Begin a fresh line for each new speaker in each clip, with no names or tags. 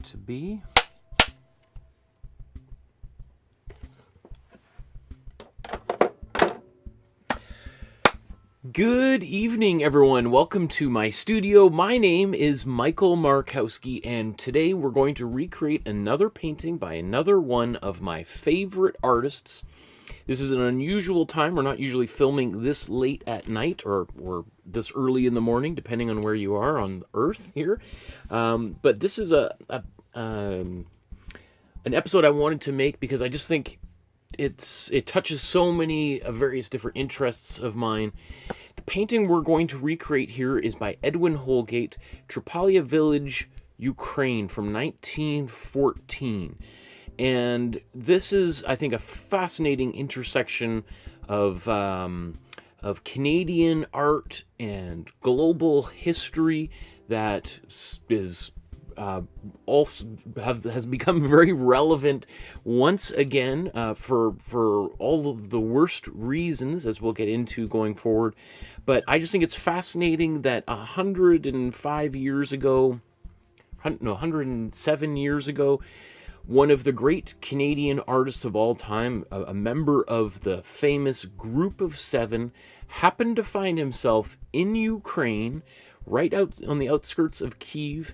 to be. Good evening, everyone. Welcome to my studio. My name is Michael Markowsky, and today we're going to recreate another painting by another one of my favorite artists. This is an unusual time. We're not usually filming this late at night or this early in the morning, depending on where you are on Earth here. But this is an episode I wanted to make because I just think it touches so many various different interests of mine. The painting we're going to recreate here is by Edwin Holgate, Trypillia Village, Ukraine from 1914. And this is, I think, a fascinating intersection of Canadian art and global history that is also has become very relevant once again for all of the worst reasons, as we'll get into going forward. But I just think it's fascinating that 105 years ago, no, 107 years ago, one of the great Canadian artists of all time, a member of the famous Group of Seven, happened to find himself in Ukraine, right out on the outskirts of Kyiv,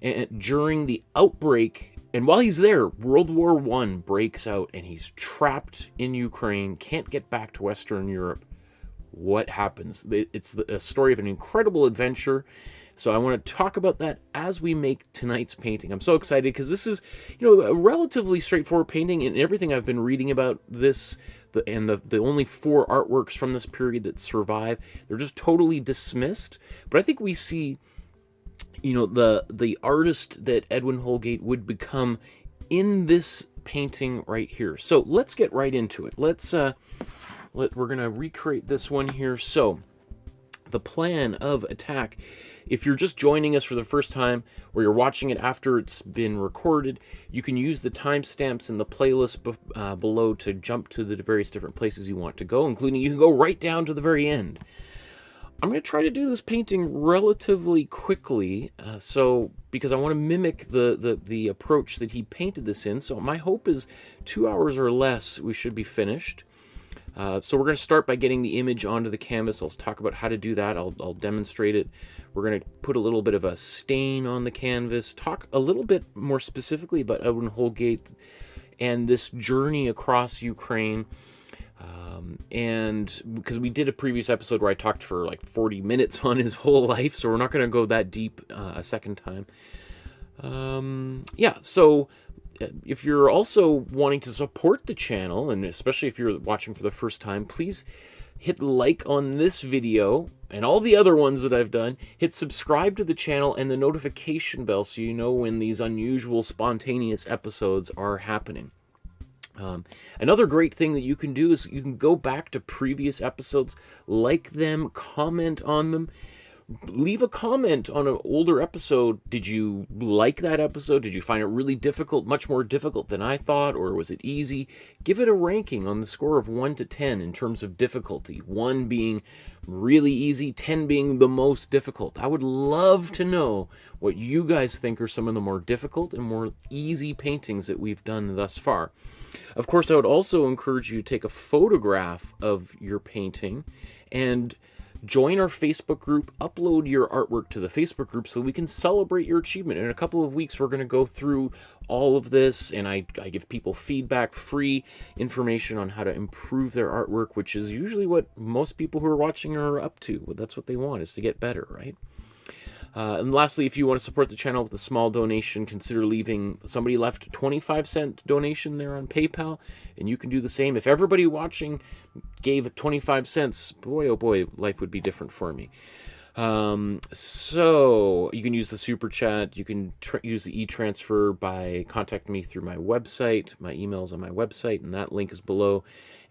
and during the outbreak. And while he's there, World War I breaks out, and he's trapped in Ukraine, can't get back to Western Europe. What happens? It's a story of an incredible adventure. So I want to talk about that as we make tonight's painting. I'm so excited because this is, a relatively straightforward painting, and everything I've been reading about this, the only 4 artworks from this period that survive, they're just totally dismissed. But I think we see, the artist that Edwin Holgate would become in this painting right here. So let's get right into it. We're gonna recreate this one here. So the plan of attack, if you're just joining us for the first time or you're watching it after it's been recorded, you can use the timestamps in the playlist below to jump to the various different places you want to go, including you can go right down to the very end. I'm going to try to do this painting relatively quickly, because I want to mimic the approach that he painted this in. So my hope is 2 hours or less we should be finished. So we're going to start by getting the image onto the canvas. I'll talk about how to do that. I'll demonstrate it. We're going to put a little bit of a stain on the canvas, talk a little bit more specifically about Edwin Holgate and this journey across Ukraine. And because we did a previous episode where I talked for like 40 minutes on his whole life, so we're not going to go that deep a second time. Yeah, so if you're also wanting to support the channel, and especially if you're watching for the first time, please hit like on this video and all the other ones that I've done. Hit subscribe to the channel and the notification bell so you know when these unusual, spontaneous episodes are happening. Another great thing that you can do is you can go back to previous episodes, like them, comment on them, leave a comment on an older episode. Did you like that episode? Did you find it really difficult, much more difficult than I thought, or was it easy? Give it a ranking on the score of 1 to 10 in terms of difficulty, 1 being really easy, 10 being the most difficult. I would love to know what you guys think are some of the more difficult and more easy paintings that we've done thus far. Of course, I would also encourage you to take a photograph of your painting and join our Facebook group, upload your artwork to the Facebook group so we can celebrate your achievement. In a couple of weeks, we're going to go through all of this, and I give people feedback, free information on how to improve their artwork, which is usually what most people who are watching are up to. That's what they want, is to get better, right? And lastly, if you want to support the channel with a small donation, consider leaving. Somebody left a 25-cent donation there on PayPal, and you can do the same. If everybody watching gave 25 cents, boy, oh boy, life would be different for me. So you can use the super chat. You can use the e-transfer by contacting me through my website. My email's on my website, and that link is below,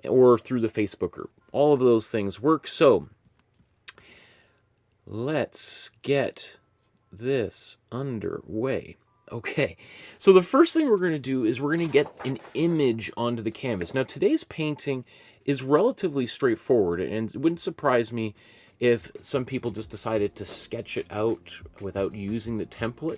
or through the Facebook group. All of those things work. So let's get this underway. Okay, so the first thing we're going to do is we're going to get an image onto the canvas. Now, today's painting is relatively straightforward, and it wouldn't surprise me if some people just decided to sketch it out without using the template.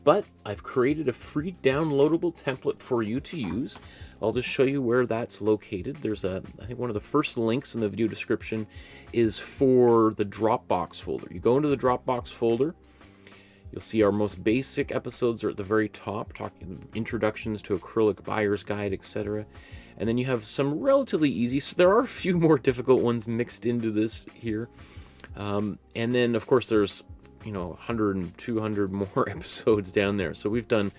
but I've created a free downloadable template for you to use. I'll just show you where that's located. There's I think one of the first links in the video description is for the Dropbox folder. You go into the Dropbox folder, you'll see our most basic episodes are at the very top, talking introductions to acrylic, buyer's guide, etc. And then you have some relatively easy, so there are a few more difficult ones mixed into this here. And then, of course, there's, 100 and 200 more episodes down there. So we've done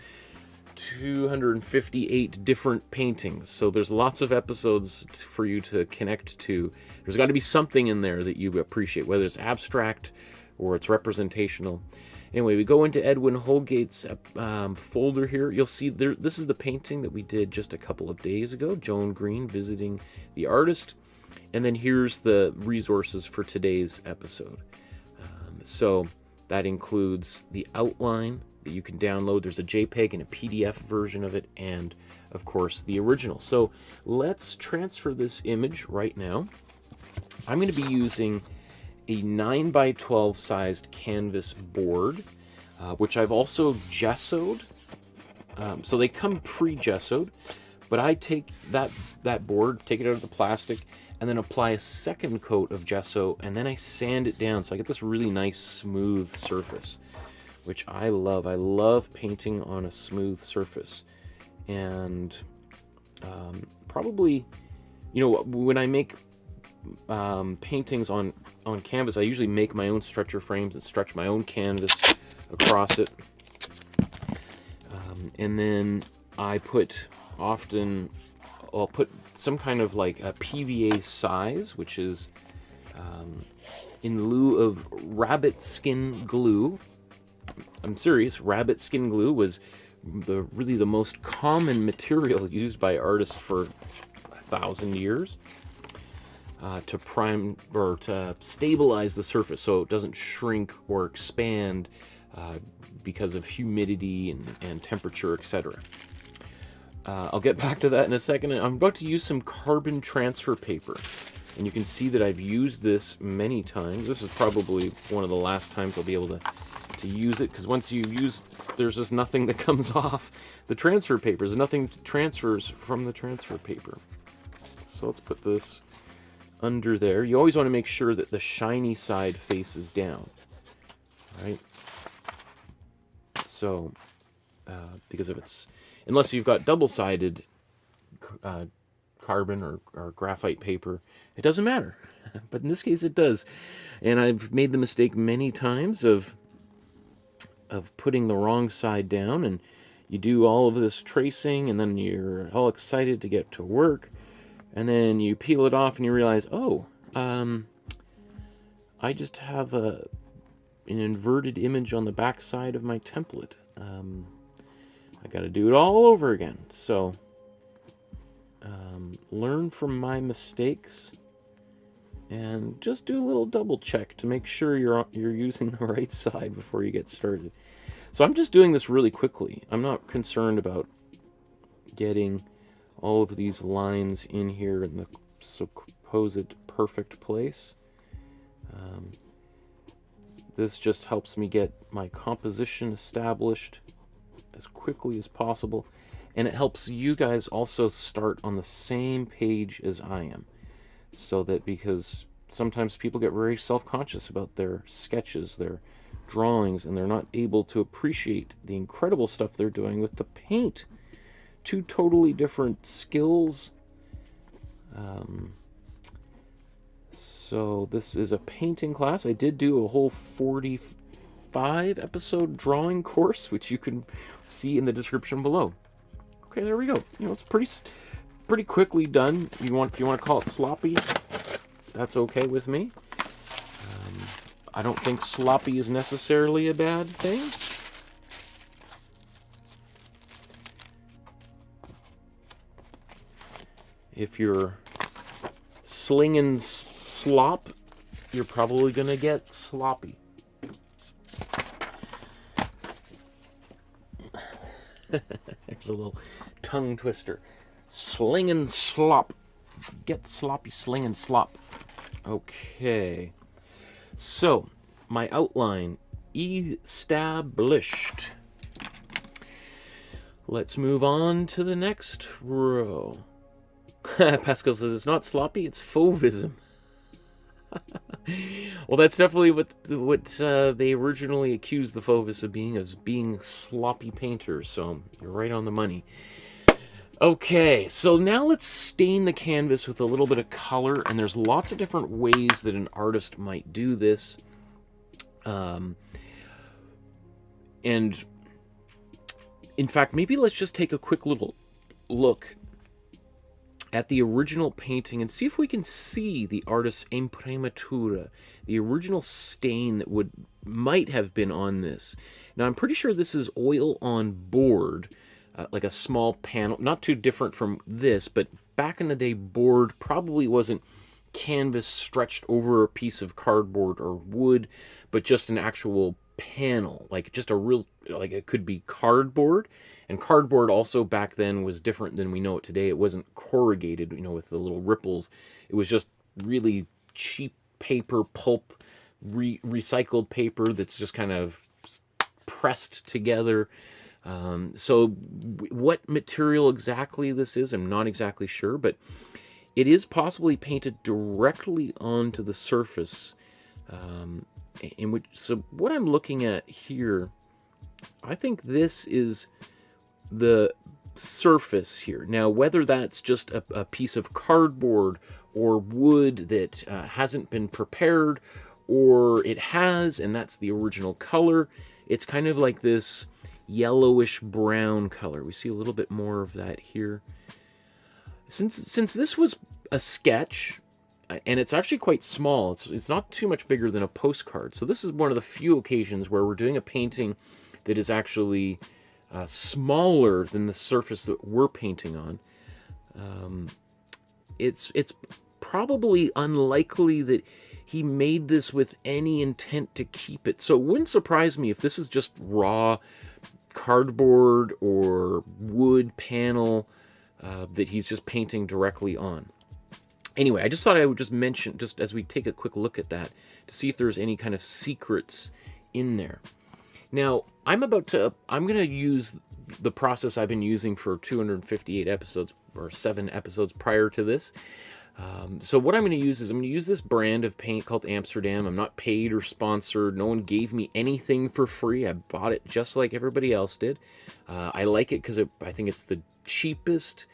258 different paintings. So there's lots of episodes for you to connect to. There's got to be something in there that you appreciate, whether it's abstract or it's representational. Anyway, we go into Edwin Holgate's folder here. You'll see there, this is the painting that we did just a couple of days ago, Joan Green visiting the artist. And then here's the resources for today's episode. So that includes the outline that you can download. There's a JPEG and a PDF version of it, and of course the original. So let's transfer this image right now. I'm going to be using a 9x12 sized canvas board, which I've also gessoed. So they come pre-gessoed, but I take that board, take it out of the plastic, and then apply a second coat of gesso, and then I sand it down so I get this really nice smooth surface, which I love. I love painting on a smooth surface. And probably, when I make paintings on canvas, I usually make my own stretcher frames and stretch my own canvas across it. And then I'll put some kind of like a PVA size, which is in lieu of rabbit skin glue. I'm serious, rabbit skin glue was really the most common material used by artists for 1,000 years to prime or to stabilize the surface so it doesn't shrink or expand because of humidity and temperature, etc. I'll get back to that in a second. I'm about to use some carbon transfer paper, and you can see that I've used this many times. This is probably one of the last times I'll be able to use it, because once you use, there's just nothing that comes off the transfer paper. There's nothing transfers from the transfer paper. So let's put this under there. You always want to make sure that the shiny side faces down, right? So, because if it's, unless you've got double-sided carbon or graphite paper, it doesn't matter. But in this case, it does. And I've made the mistake many times of putting the wrong side down, and you do all of this tracing, and then you're all excited to get to work, and then you peel it off, and you realize, oh, I just have an inverted image on the back side of my template. I got to do it all over again. So learn from my mistakes and just do a little double check to make sure you're using the right side before you get started. So I'm just doing this really quickly. I'm not concerned about getting all of these lines in here in the supposed perfect place. This just helps me get my composition established as quickly as possible, and it helps you guys also start on the same page as I am, so that, because sometimes people get very self-conscious about their sketches, their drawings, and they're not able to appreciate the incredible stuff they're doing with the paint. Two totally different skills. So this is a painting class. I did do a whole 45 episode drawing course, which you can see in the description below. Okay, there we go. It's pretty quickly done. If you want to call it sloppy, that's okay with me. I don't think sloppy is necessarily a bad thing. If you're slinging slop, you're probably gonna get sloppy. There's a little tongue twister. Slinging slop. Get sloppy, slinging slop. Okay. So, my outline established. Let's move on to the next row. Pascal says it's not sloppy, it's fauvism. Well, that's definitely what they originally accused the Fauvists of being sloppy painters, so you're right on the money. Okay, so now let's stain the canvas with a little bit of color, and there's lots of different ways that an artist might do this. And in fact, maybe let's just take a quick little look at the original painting and see if we can see the artist's imprimatura, the original stain that might have been on this. Now, I'm pretty sure this is oil on board, like a small panel, not too different from this, but back in the day, board probably wasn't canvas stretched over a piece of cardboard or wood, but just an actual panel, like just a real, like it could be cardboard. And cardboard also back then was different than we know it today. It wasn't corrugated, with the little ripples. It was just really cheap paper, pulp, recycled paper that's just kind of pressed together. So what material exactly this is, I'm not exactly sure, but it is possibly painted directly onto the surface. So what I'm looking at here, I think this is the surface here. Now, whether that's just a piece of cardboard or wood that hasn't been prepared, or it has, and that's the original color, it's kind of like this yellowish brown color. We see a little bit more of that here. Since this was a sketch, and it's actually quite small, it's not too much bigger than a postcard. So this is one of the few occasions where we're doing a painting that is actually smaller than the surface that we're painting on. It's probably unlikely that he made this with any intent to keep it. So it wouldn't surprise me if this is just raw cardboard or wood panel that he's just painting directly on. Anyway, I just thought I would just mention, just as we take a quick look at that, to see if there's any kind of secrets in there. Now, I'm going to use the process I've been using for 258 episodes, or 7 episodes prior to this. So what I'm going to use is I'm going to use this brand of paint called Amsterdam. I'm not paid or sponsored. No one gave me anything for free. I bought it just like everybody else did. I like it because I think it's the cheapest.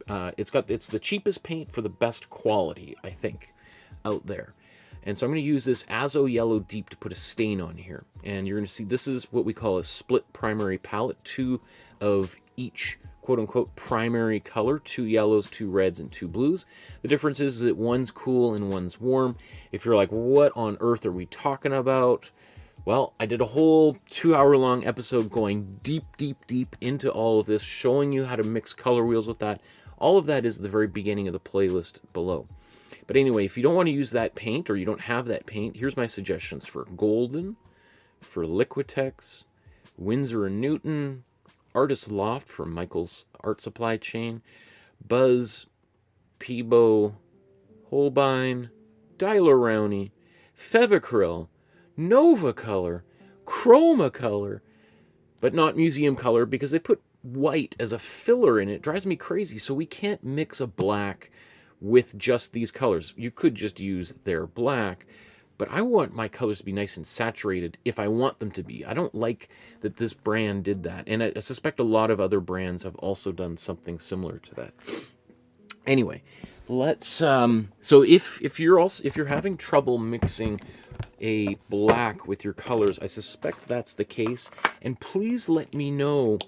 It's the cheapest paint for the best quality, I think, out there. And so I'm going to use this Azo Yellow Deep to put a stain on here. And you're going to see this is what we call a split primary palette, 2 of each quote-unquote primary color, 2 yellows, 2 reds, and 2 blues. The difference is that one's cool and one's warm. If you're like, what on earth are we talking about? Well, I did a whole 2-hour-long episode going deep, deep, deep into all of this, showing you how to mix color wheels with that. All of that is at the very beginning of the playlist below. But anyway, if you don't want to use that paint, or you don't have that paint, here's my suggestions for Golden, for Liquitex, Winsor & Newton, Artist Loft from Michael's Art Supply Chain, Buzz, Peebo, Holbein, Daler-Rowney, Fevicryl, Nova Color, Chroma Color, but not Museum Color because they put white as a filler in it. It drives me crazy, so we can't mix a black with just these colors. You could just use their black, but I want my colors to be nice and saturated if I want them to be. I don't like that this brand did that, and I suspect a lot of other brands have also done something similar to that. Anyway, let's so if you're having trouble mixing a black with your colors, I suspect that's the case, and please let me know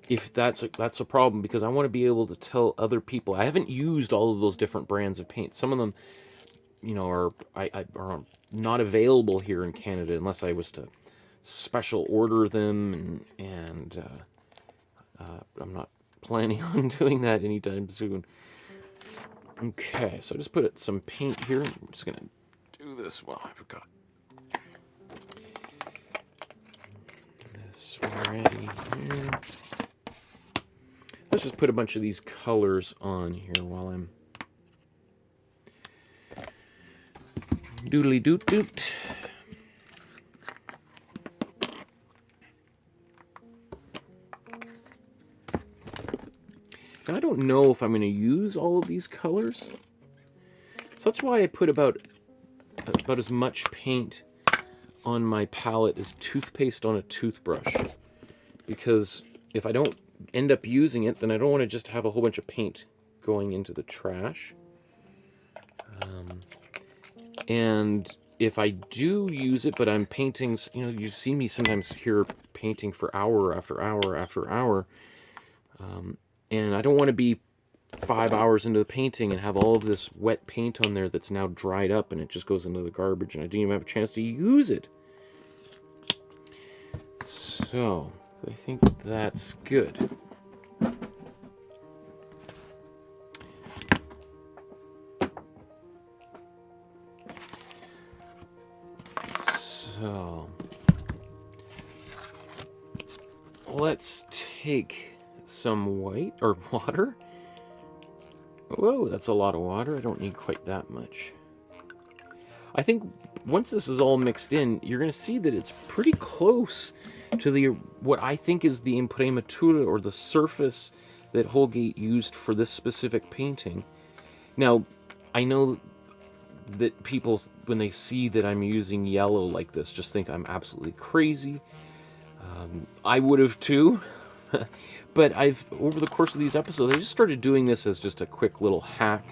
if that's a problem, because I want to be able to tell other people. I haven't used all of those different brands of paint. Some of them, are not available here in Canada unless I was to special order them, and I'm not planning on doing that anytime soon. Okay, so I just put some paint here. I'm just gonna do this while I've got this ready here. Let's just put a bunch of these colors on here while I'm doodly doot doot. I don't know if I'm going to use all of these colors. So that's why I put about as much paint on my palette as toothpaste on a toothbrush. Because if I don't end up using it, then I don't want to just have a whole bunch of paint going into the trash. And if I do use it, but I'm painting, you know, you see me sometimes here painting for hour after hour after hour, and I don't want to be 5 hours into the painting and have all of this wet paint on there that's now dried up and it just goes into the garbage and I didn't even have a chance to use it. So, I think that's good. So, let's take some white, or water. Whoa, that's a lot of water. I don't need quite that much. I think once this is all mixed in, you're going to see that it's pretty close to the what I think is the Imprimatura, or the surface that Holgate used for this specific painting. Now, I know that people, when they see that I'm using yellow like this, just think I'm absolutely crazy. I would have too. But over the course of these episodes, I just started doing this as just a quick little hack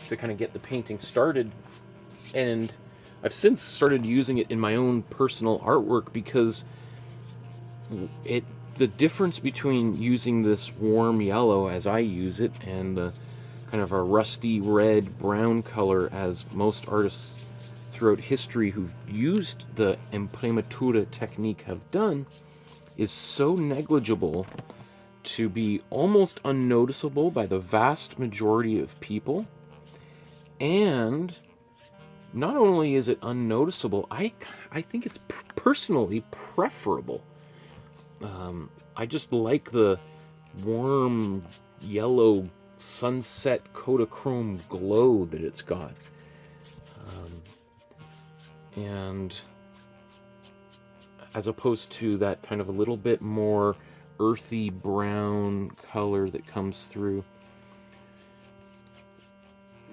to kind of get the painting started. And I've since started using it in my own personal artwork because the difference between using this warm yellow as I use it and the kind of a rusty red brown color as most artists throughout history who've used the Imprimatura technique have done is so negligible to be almost unnoticeable by the vast majority of people. And not only is it unnoticeable, I think it's personally preferable. I just like the warm yellow sunset Kodachrome glow that it's got. And as opposed to that kind of a little bit more earthy brown color that comes through.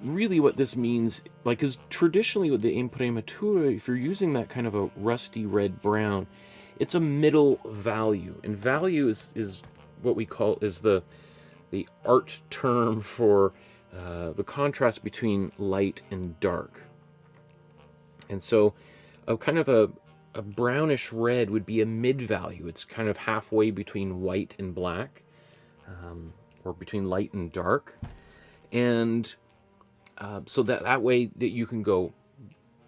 Really what this means, like, is traditionally with the Imprimatura, if you're using that kind of a rusty red brown, it's a middle value. And value is what we call, is the art term for the contrast between light and dark. And so a kind of a brownish red would be a mid-value. It's kind of halfway between white and black, or between light and dark. And so that way that you can go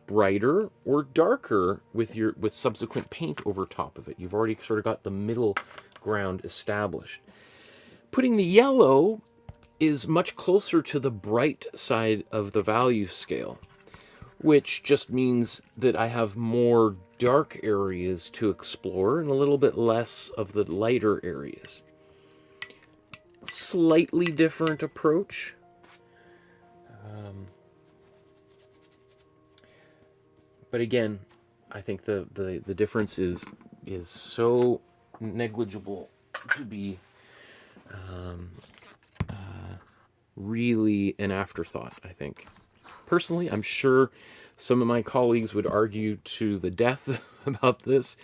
brighter or darker with subsequent paint over top of it. You've already sort of got the middle ground established. Putting the yellow is much closer to the bright side of the value scale, which just means that I have more dark areas to explore and a little bit less of the lighter areas. Slightly different approach. But again, I think the difference is so negligible to be really an afterthought, I think. Personally, I'm sure some of my colleagues would argue to the death about this,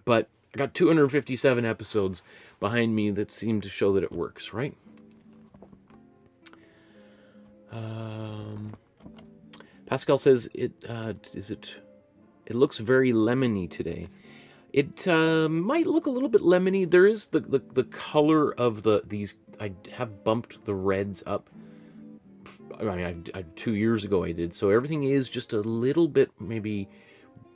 but I got 257 episodes behind me that seem to show that it works, right? Pascal says it looks very lemony today. It might look a little bit lemony. There is the color of these. I have bumped the reds up. I mean, 2 years ago I did, so everything is just a little bit maybe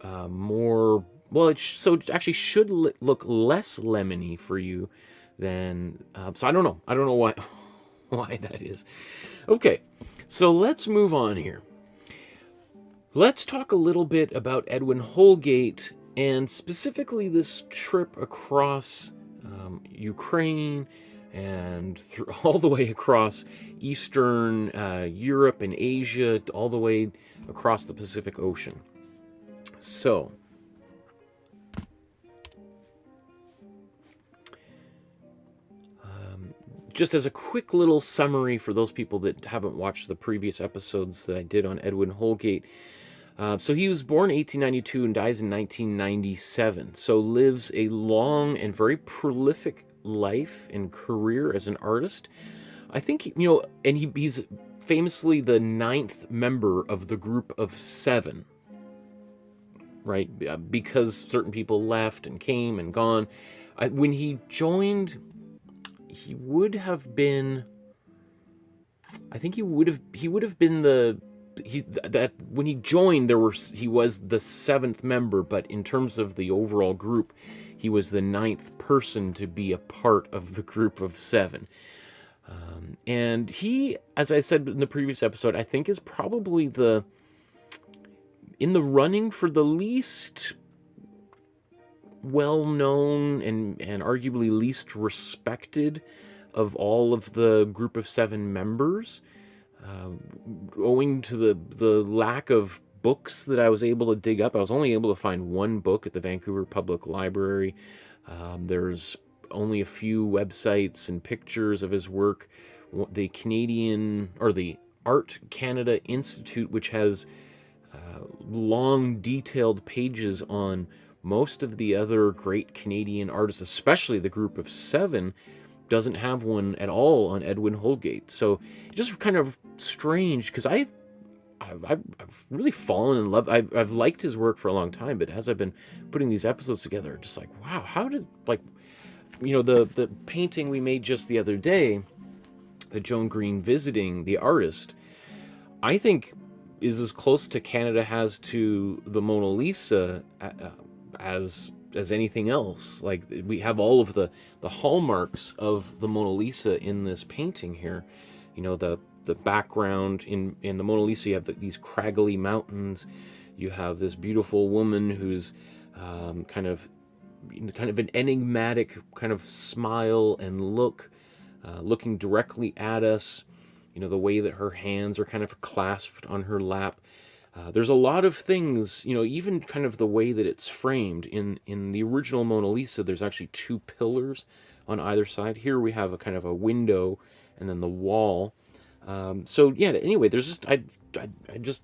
more. Well, so it actually should look less lemony for you than. So I don't know. I don't know why that is. Okay, so let's move on here. Let's talk a little bit about Edwin Holgate, and specifically this trip across Ukraine and all the way across Eastern Europe and Asia, all the way across the Pacific Ocean. So, just as a quick little summary for those people that haven't watched the previous episodes that I did on Edwin Holgate. So he was born in 1892 and dies in 1997. So lives a long and very prolific life and career as an artist. I think, you know, and he's famously the 9th member of the group of 7, right? Because certain people left and came and gone. When he joined, he would have been, I think he would have been when he joined, he was the 7th member, but in terms of the overall group, he was the 9th person to be a part of the group of 7. And he, as I said in the previous episode, I think is probably in the running for the least well-known and arguably least respected of all of the group of 7 members, owing to the lack of books that I was able to dig up. I was only able to find one book at the Vancouver Public Library. There's only a few websites and pictures of his work. The the Art Canada Institute, which has long detailed pages on most of the other great Canadian artists, especially the group of 7, doesn't have one at all on Edwin Holgate. So it's just kind of strange, because I've really fallen in love. I've liked his work for a long time, but as I've been putting these episodes together, just like, wow, how did, like, you know, the painting we made just the other day, the Joan Green visiting the artist, I think is as close to Canada has to the Mona Lisa as anything else. Like, we have all of the hallmarks of the Mona Lisa in this painting here. You know, the background in the Mona Lisa, you have these craggly mountains. You have this beautiful woman who's kind of an enigmatic kind of smile and look, looking directly at us. You know, the way that her hands are kind of clasped on her lap. There's a lot of things, you know, even kind of the way that it's framed. In the original Mona Lisa, there's actually 2 pillars on either side. Here we have a kind of a window and then the wall. So yeah, anyway, there's just, I just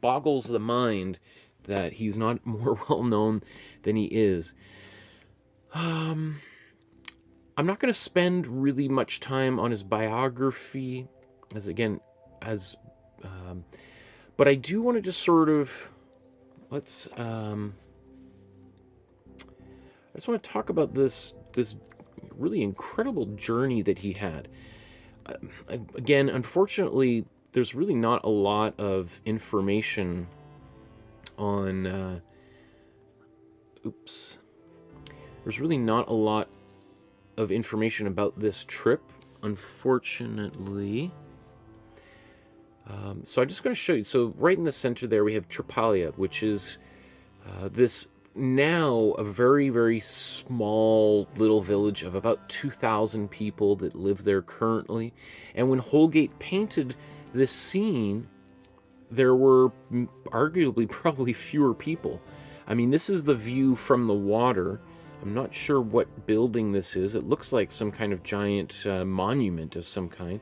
boggles the mind that he's not more well known than he is. I'm not going to spend really much time on his biography, but I do want to just sort of, I just want to talk about this really incredible journey that he had. Again, unfortunately, there's really not a lot of information on, there's really not a lot of information about this trip, unfortunately. So I'm just going to show you. So right in the center there, we have Trypillia, which is this now a very, very small little village of about 2,000 people that live there currently. And when Holgate painted this scene, there were arguably probably fewer people. I mean, this is the view from the water. I'm not sure what building this is. It looks like some kind of giant monument of some kind.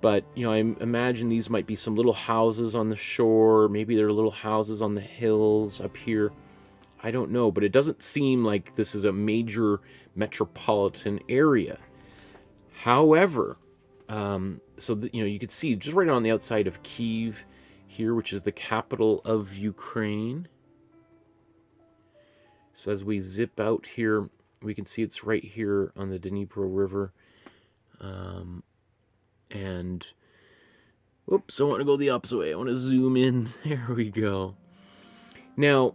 But, you know, I imagine these might be some little houses on the shore. Maybe there are little houses on the hills up here. I don't know, but it doesn't seem like this is a major metropolitan area. However, you know, you can see just right on the outside of Kyiv here, which is the capital of Ukraine. So as we zip out here, we can see it's right here on the Dnipro River. And, whoops, I want to go the opposite way. I want to zoom in. There we go. Now,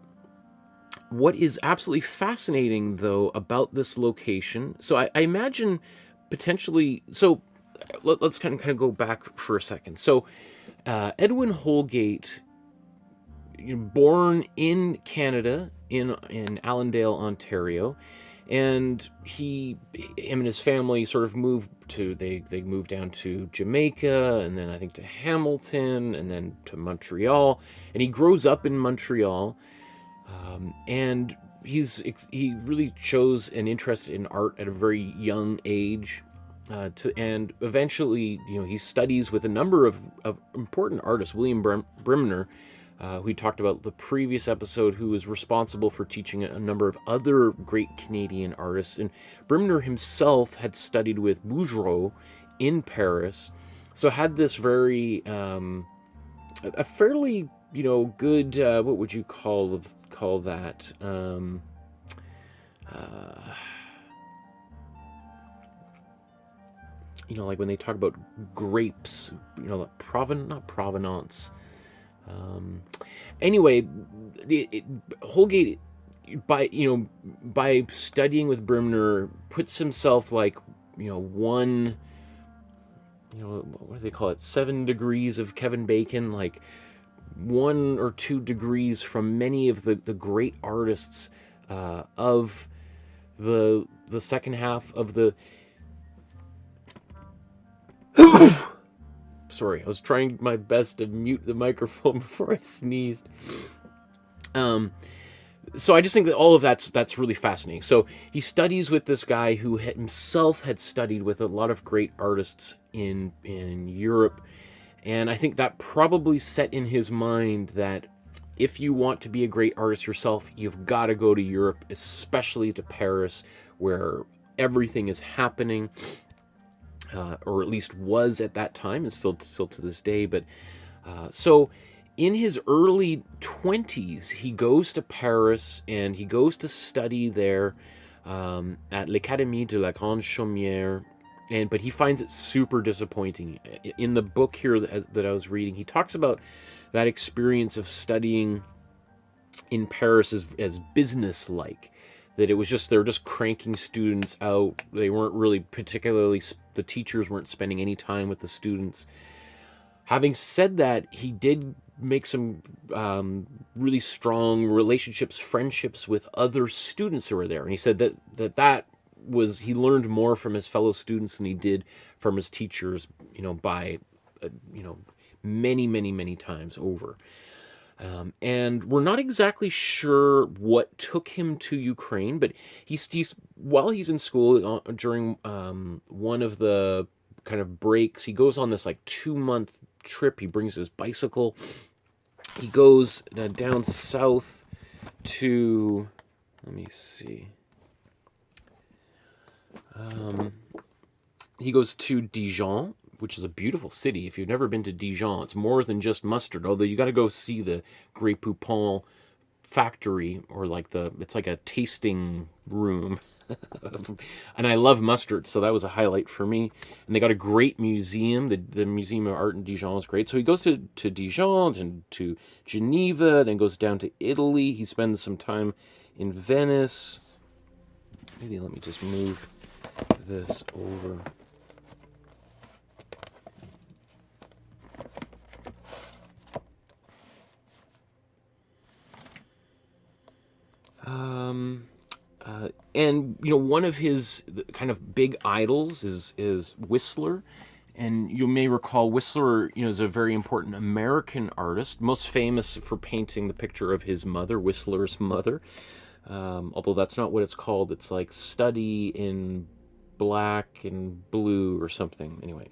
what is absolutely fascinating, though, about this location, so I imagine potentially, so let's kind of go back for a second. So, Edwin Holgate, born in Canada, in Allendale, Ontario, and him and his family sort of moved to, they moved down to Jamaica, and then I think to Hamilton, and then to Montreal, and he grows up in Montreal, and he really shows an interest in art at a very young age, and eventually, he studies with a number of important artists. William Brimner, who we talked about the previous episode, who was responsible for teaching a number of other great Canadian artists. And Brimner himself had studied with Bouguereau in Paris, so had this very a fairly good, what would you call that, like when they talk about grapes, not provenance. Anyway, Holgate, by studying with Brimner, puts himself like, one, what do they call it? 7 degrees of Kevin Bacon, like 1 or 2 degrees from many of the great artists of the second half of the. Sorry, I was trying my best to mute the microphone before I sneezed. So I just think that all of that's really fascinating. So he studies with this guy who himself had studied with a lot of great artists in Europe, and I think that probably set in his mind that if you want to be a great artist yourself, you've got to go to Europe, especially to Paris, where everything is happening, or at least was at that time, and still to this day. But so in his early 20s, he goes to Paris and he goes to study there at l'Académie de la Grande Chaumière. But he finds it super disappointing. In the book here that I was reading, he talks about that experience of studying in Paris as business-like. That it was just, they were just cranking students out. They weren't really particularly, the teachers weren't spending any time with the students. Having said that, he did make some really strong relationships, friendships with other students who were there. And he said that was, he learned more from his fellow students than he did from his teachers, by, many times over. And we're not exactly sure what took him to Ukraine, but he's while he's in school, during one of the kind of breaks, he goes on this like 2-month trip. He brings his bicycle. He goes down south to, let me see. He goes to Dijon, which is a beautiful city. If you've never been to Dijon, it's more than just mustard, although you got to go see the Grey Poupon factory, or like it's like a tasting room. And I love mustard, so that was a highlight for me. And they got a great museum. The Museum of Art in Dijon is great. So he goes to Dijon and to Geneva, then goes down to Italy. He spends some time in Venice. Maybe let me just move this over. And one of his kind of big idols is Whistler, and you may recall Whistler, is a very important American artist, most famous for painting the picture of his mother, Whistler's mother. Although that's not what it's called. It's like Study in Black and Blue or something. Anyway.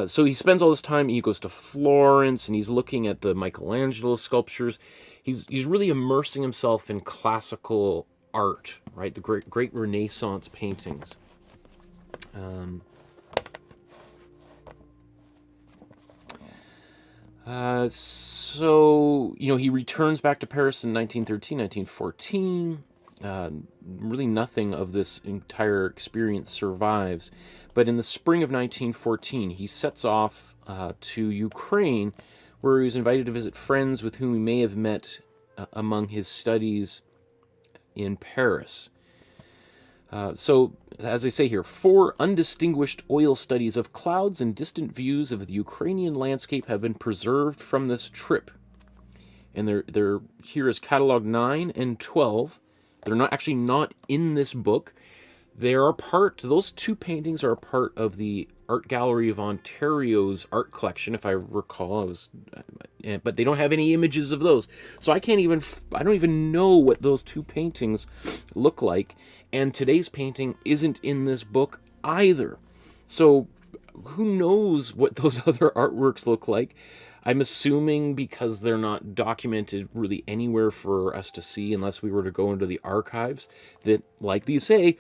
So he spends all this time, he goes to Florence, and he's looking at the Michelangelo sculptures. He's really immersing himself in classical art, right? The great Renaissance paintings. So, he returns back to Paris in 1913, 1914. Really nothing of this entire experience survives. But in the spring of 1914, he sets off to Ukraine, where he was invited to visit friends with whom he may have met among his studies in Paris. So, as I say here, 4 undistinguished oil studies of clouds and distant views of the Ukrainian landscape have been preserved from this trip. And they're here as catalog 9 and 12. They're not in this book. those two paintings are a part of the Art Gallery of Ontario's art collection, if I recall. But they don't have any images of those, so I don't even know what those two paintings look like. And today's painting isn't in this book either, so who knows what those other artworks look like. I'm assuming because they're not documented really anywhere for us to see unless we were to go into the archives, that, like these say,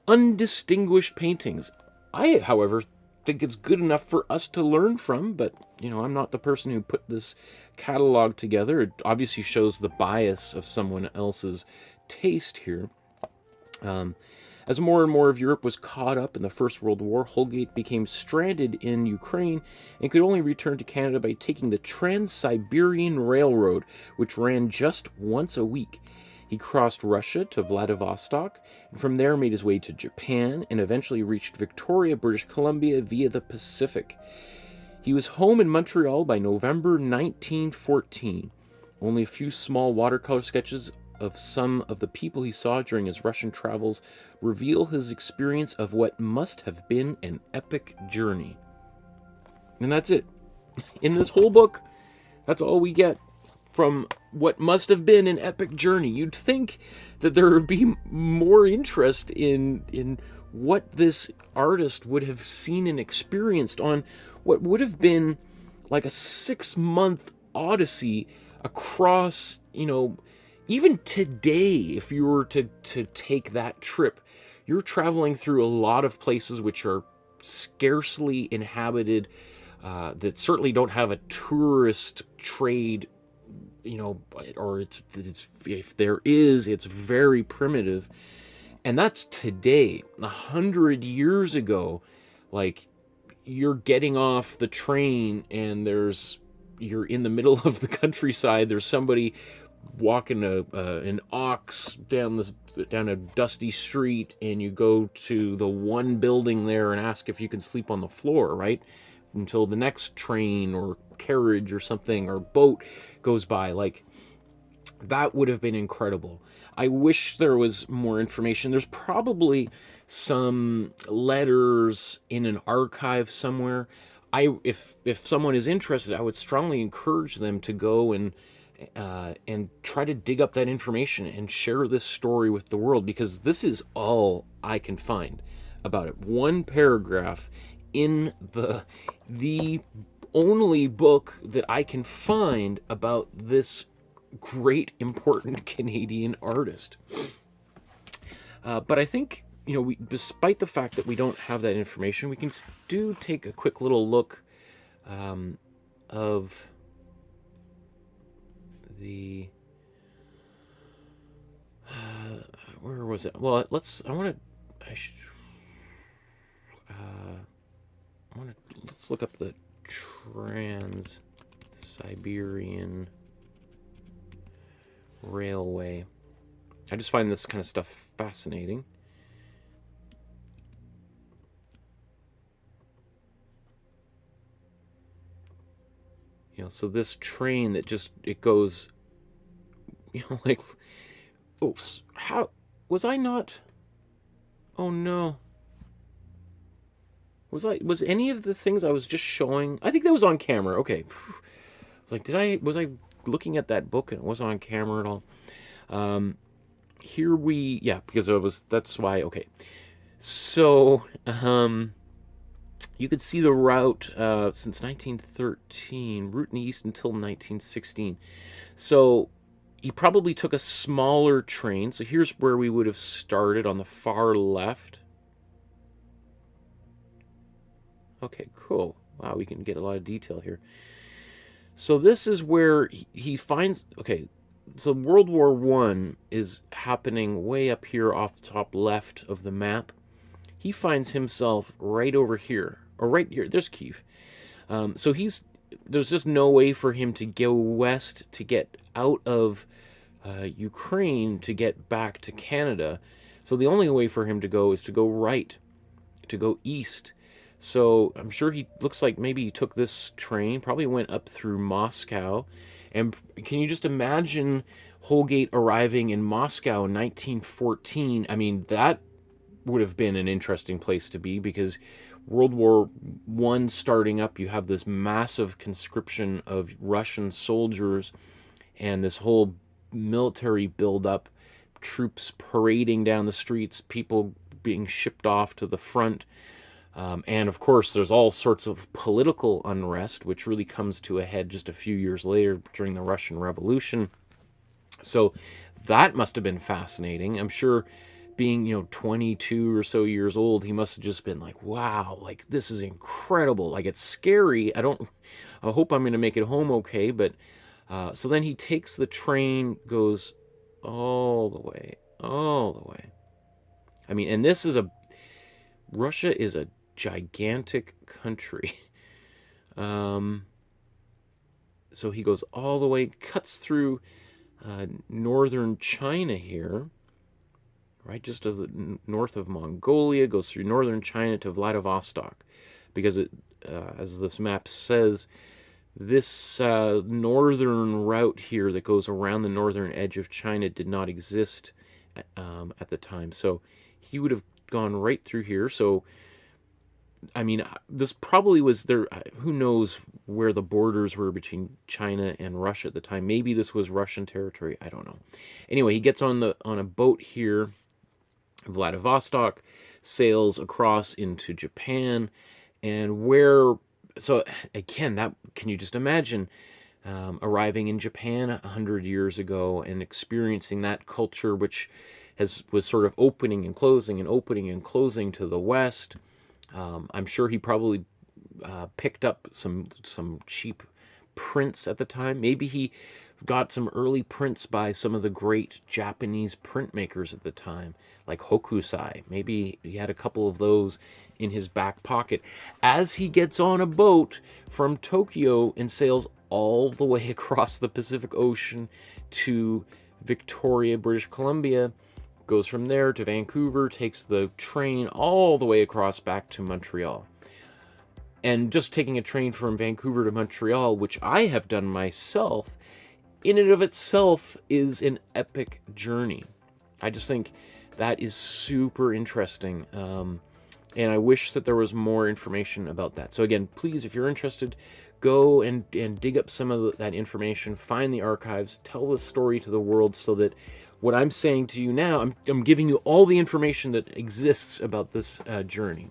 undistinguished paintings. I, however, think it's good enough for us to learn from, but, you know, I'm not the person who put this catalog together. It obviously shows the bias of someone else's taste here. As more and more of Europe was caught up in the First World War, Holgate became stranded in Ukraine and could only return to Canada by taking the Trans-Siberian Railroad, which ran just once a week. He crossed Russia to Vladivostok, and from there made his way to Japan, and eventually reached Victoria, British Columbia via the Pacific. He was home in Montreal by November 1914. Only a few small watercolor sketches of some of the people he saw during his Russian travels reveal his experience of what must have been an epic journey. And that's it. In this whole book, that's all we get from what must have been an epic journey. You'd think that there would be more interest in what this artist would have seen and experienced on what would have been like a 6-month odyssey across, you know, even today, if you were to take that trip, you're traveling through a lot of places which are scarcely inhabited, that certainly don't have a tourist trade, you know, or it's if there is, it's very primitive. And that's today. 100 years ago, like, you're getting off the train and you're in the middle of the countryside. There's somebody walking an ox down a dusty street, and you go to the one building there and ask if you can sleep on the floor, right? Until the next train or carriage or something or boat goes by. Like, that would have been incredible. I wish there was more information. There's probably some letters in an archive somewhere. If someone is interested, I would strongly encourage them to go and try to dig up that information and share this story with the world, because this is all I can find about it. One paragraph in the only book that I can find about this great, important Canadian artist. But I think, you know, despite the fact that we don't have that information, we can do take a quick little look of the where was it? Well, let's look up the Trans-Siberian Railway. I just find this kind of stuff fascinating. You know, so this train that it goes, you know, like, oops, how, was I not, oh no. Was any of the things I was just showing, I think that was on camera, okay. It's like, was I looking at that book and it wasn't on camera at all? Yeah, because that's why, okay. So, you could see the route since 1913, route in the east until 1916. So he probably took a smaller train. So here's where we would have started on the far left. Okay, cool. Wow, we can get a lot of detail here. So this is where he finds, okay, so World War I is happening way up here off the top left of the map. He finds himself right over here, or right here, there's Kiev. So there's just no way for him to go west to get out of Ukraine to get back to Canada. So the only way for him to go is to go right, to go east. So I'm sure looks like maybe he took this train, probably went up through Moscow. And can you just imagine Holgate arriving in Moscow in 1914? I mean, that would have been an interesting place to be, because World War I starting up, you have this massive conscription of Russian soldiers and this whole military buildup, troops parading down the streets, people being shipped off to the front. And of course, there's all sorts of political unrest, which really comes to a head just a few years later during the Russian Revolution. So that must have been fascinating. I'm sure, being, 22 or so years old, he must have just been like, wow, like, this is incredible. Like, it's scary. I hope I'm going to make it home okay. But so then he takes the train, goes all the way. I mean, and Russia is a gigantic country. So he goes all the way, cuts through northern China here, right, just to the north of Mongolia, goes through northern China to Vladivostok, because as this map says, this northern route here that goes around the northern edge of China did not exist at the time. So he would have gone right through here. So, I mean, this probably was there. Who knows where the borders were between China and Russia at the time? Maybe this was Russian territory. I don't know. Anyway, he gets on a boat here, Vladivostok, sails across into Japan, and so again, can you just imagine arriving in Japan 100 years ago and experiencing that culture, which was sort of opening and closing to the West. I'm sure he probably picked up some cheap prints at the time. Maybe he got some early prints by some of the great Japanese printmakers at the time, like Hokusai. Maybe he had a couple of those in his back pocket as he gets on a boat from Tokyo and sails all the way across the Pacific Ocean to Victoria, British Columbia, goes from there to Vancouver, takes the train all the way across back to Montreal. And just taking a train from Vancouver to Montreal, which I have done myself, in and of itself is an epic journey. I just think that is super interesting. And I wish that there was more information about that. So again, please, if you're interested, go and dig up some of that information, find the archives, tell the story to the world, so that what I'm saying to you now, I'm giving you all the information that exists about this journey.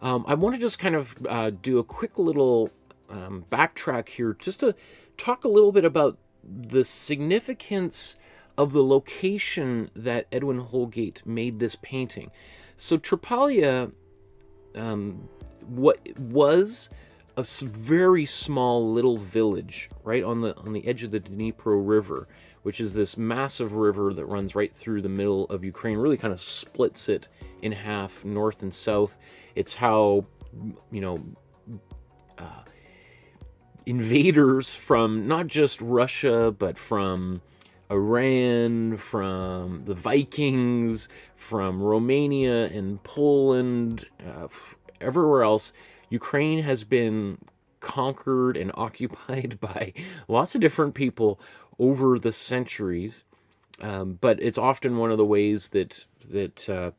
I want to just kind of do a quick little backtrack here, just to talk a little bit about the significance of the location that Edwin Holgate made this painting. So Trypillia what was a very small little village right on the edge of the Dnipro River, which is this massive river that runs right through the middle of Ukraine, really kind of splits it in half, north and south. It's how, invaders from not just Russia, but from Iran, from the Vikings, from Romania and Poland, everywhere else, Ukraine has been conquered and occupied by lots of different people over the centuries. But it's often one of the ways that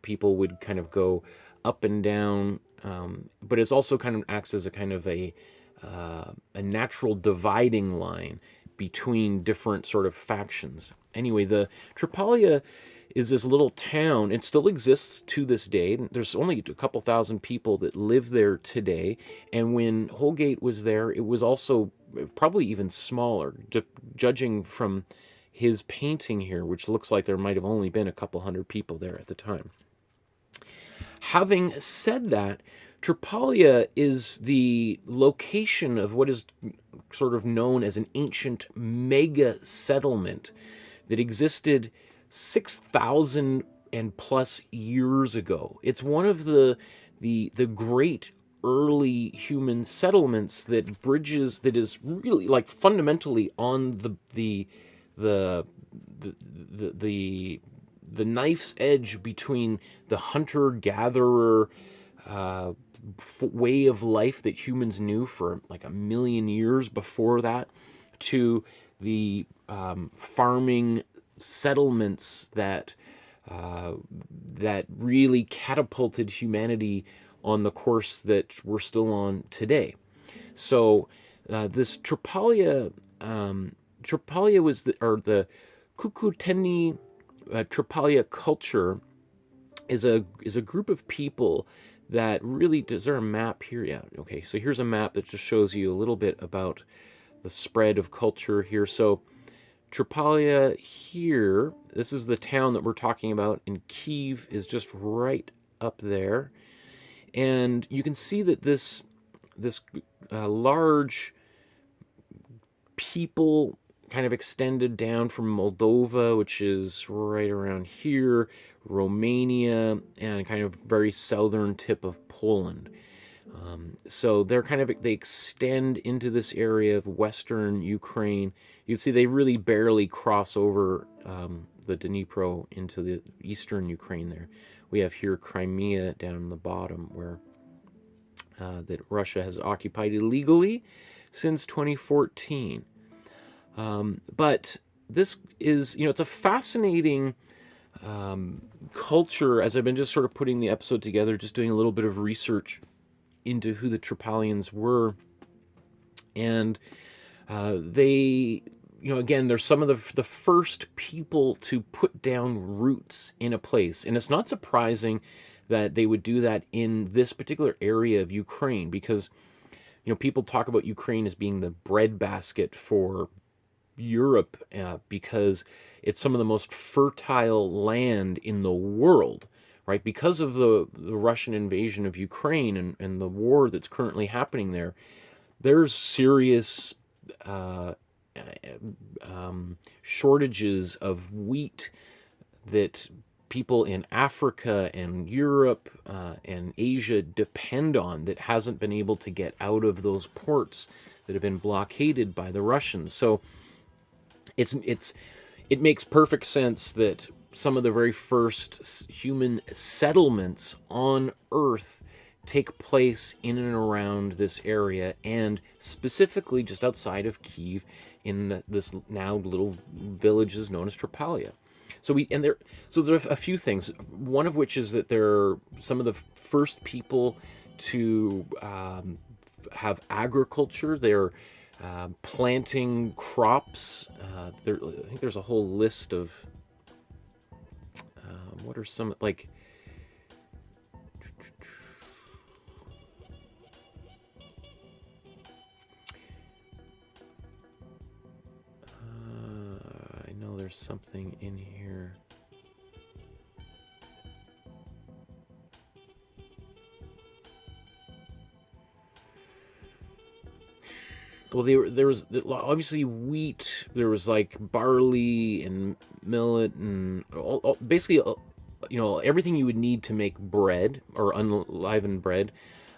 people would kind of go up and down. But it's also kind of acts as a kind of a natural dividing line between different sort of factions. Anyway, the Trypillia is this little town. It still exists to this day. There's only a couple thousand people that live there today. And when Holgate was there, it was also probably even smaller, judging from his painting here, which looks like there might have only been a couple hundred people there at the time. Having said that, Trypillia is the location of what is sort of known as an ancient mega settlement that existed 6,000 and plus years ago. It's one of the great early human settlements that is really like fundamentally on the knife's edge between the hunter-gatherer way of life that humans knew for like 1 million years before that, to the farming settlements that that really catapulted humanity on the course that we're still on today. So this Trypillia, Trypillia was the Kukuteni Trypillia culture is a group of people that really, is there a map here? Yeah, okay, so here's a map that just shows you a little bit about the spread of culture here. So Trypillia here, this is the town that we're talking about, and Kiev is just right up there. And you can see that this large people kind of extended down from Moldova, which is right around here, Romania, and kind of very southern tip of Poland. So they're they extend into this area of western Ukraine. You can see they really barely cross over the Dnipro into the eastern Ukraine there. We have here Crimea down in the bottom, where that Russia has occupied illegally since 2014. But this is, it's a fascinating culture, as I've been just sort of putting the episode together, just doing a little bit of research into who the Trypillians were. And they, again, they're some of the first people to put down roots in a place. And it's not surprising that they would do that in this particular area of Ukraine, because, people talk about Ukraine as being the breadbasket for Europe because it's some of the most fertile land in the world, right? Because of the Russian invasion of Ukraine and the war that's currently happening there, there's serious shortages of wheat that people in Africa and Europe and Asia depend on, that hasn't been able to get out of those ports that have been blockaded by the Russians. So it makes perfect sense that some of the very first human settlements on Earth take place in and around this area, and specifically just outside of Kiev in this now little villages known as Trypillia. So there's a few things. One of which is that they're some of the first people to have agriculture. They're planting crops. I think there's a whole list of what are some, like, I know there's something in here. Well, there was obviously wheat. There was like barley and millet and basically, everything you would need to make bread or unleavened bread,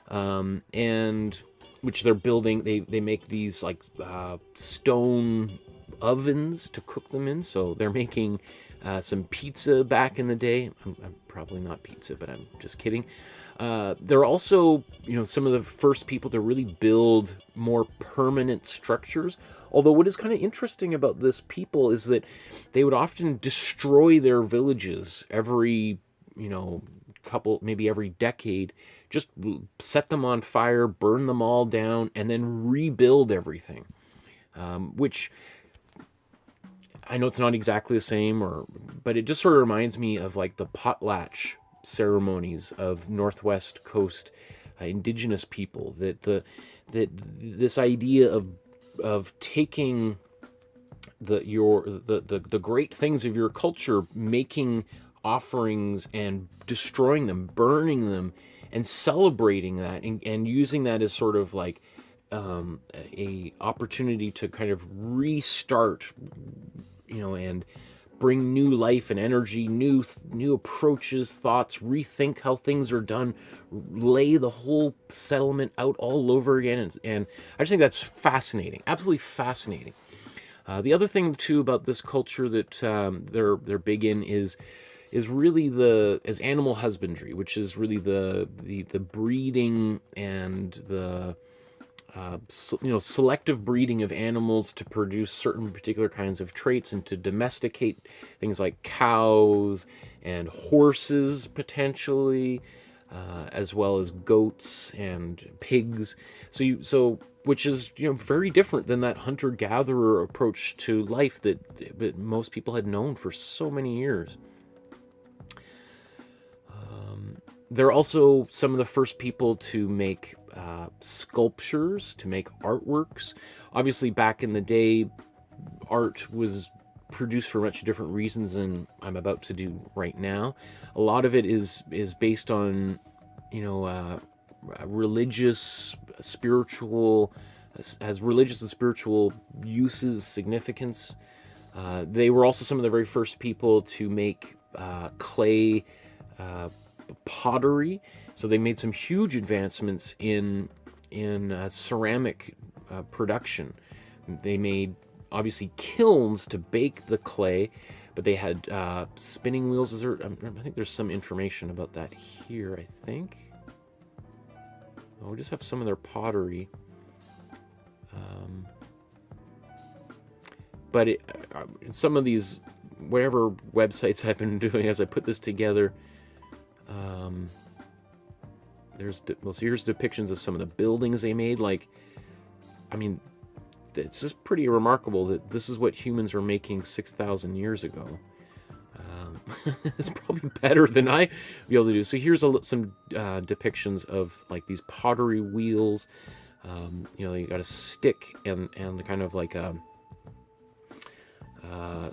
and which they're building. They make these like stone ovens to cook them in. So they're making some pizza back in the day. I'm probably not pizza, but I'm just kidding. They're also, some of the first people to really build more permanent structures. Although what is kind of interesting about this people is that they would often destroy their villages every, maybe every decade, just set them on fire, burn them all down, and then rebuild everything. Which I know it's not exactly the same, but it just sort of reminds me of like the potlatch ceremonies of Northwest Coast indigenous people, that this idea of taking the great things of your culture, making offerings and destroying them, burning them, and celebrating that, and using that as sort of like a opportunity to kind of restart, and bring new life and energy, new approaches, thoughts, rethink how things are done, lay the whole settlement out all over again. And I just think that's fascinating, absolutely fascinating. The other thing too about this culture that they're big in is really as animal husbandry, which is really the breeding and the selective breeding of animals to produce certain particular kinds of traits and to domesticate things like cows and horses potentially, as well as goats and pigs. So which is very different than that hunter-gatherer approach to life that most people had known for so many years. They're also some of the first people to make sculptures, to make artworks. Obviously, back in the day, art was produced for much different reasons than I'm about to do right now. A lot of it is based on, religious, spiritual, has religious and spiritual uses, significance. They were also some of the very first people to make clay pottery, so they made some huge advancements in ceramic production. They made obviously kilns to bake the clay, but they had spinning wheels. I think there's some information about that here. I think we just have some of their pottery, but some of these whatever websites I've been doing as I put this together. Here's depictions of some of the buildings they made. It's just pretty remarkable that this is what humans were making 6,000 years ago. It's probably better than I be able to do. So here's some depictions of these pottery wheels. They got a stick and kind of like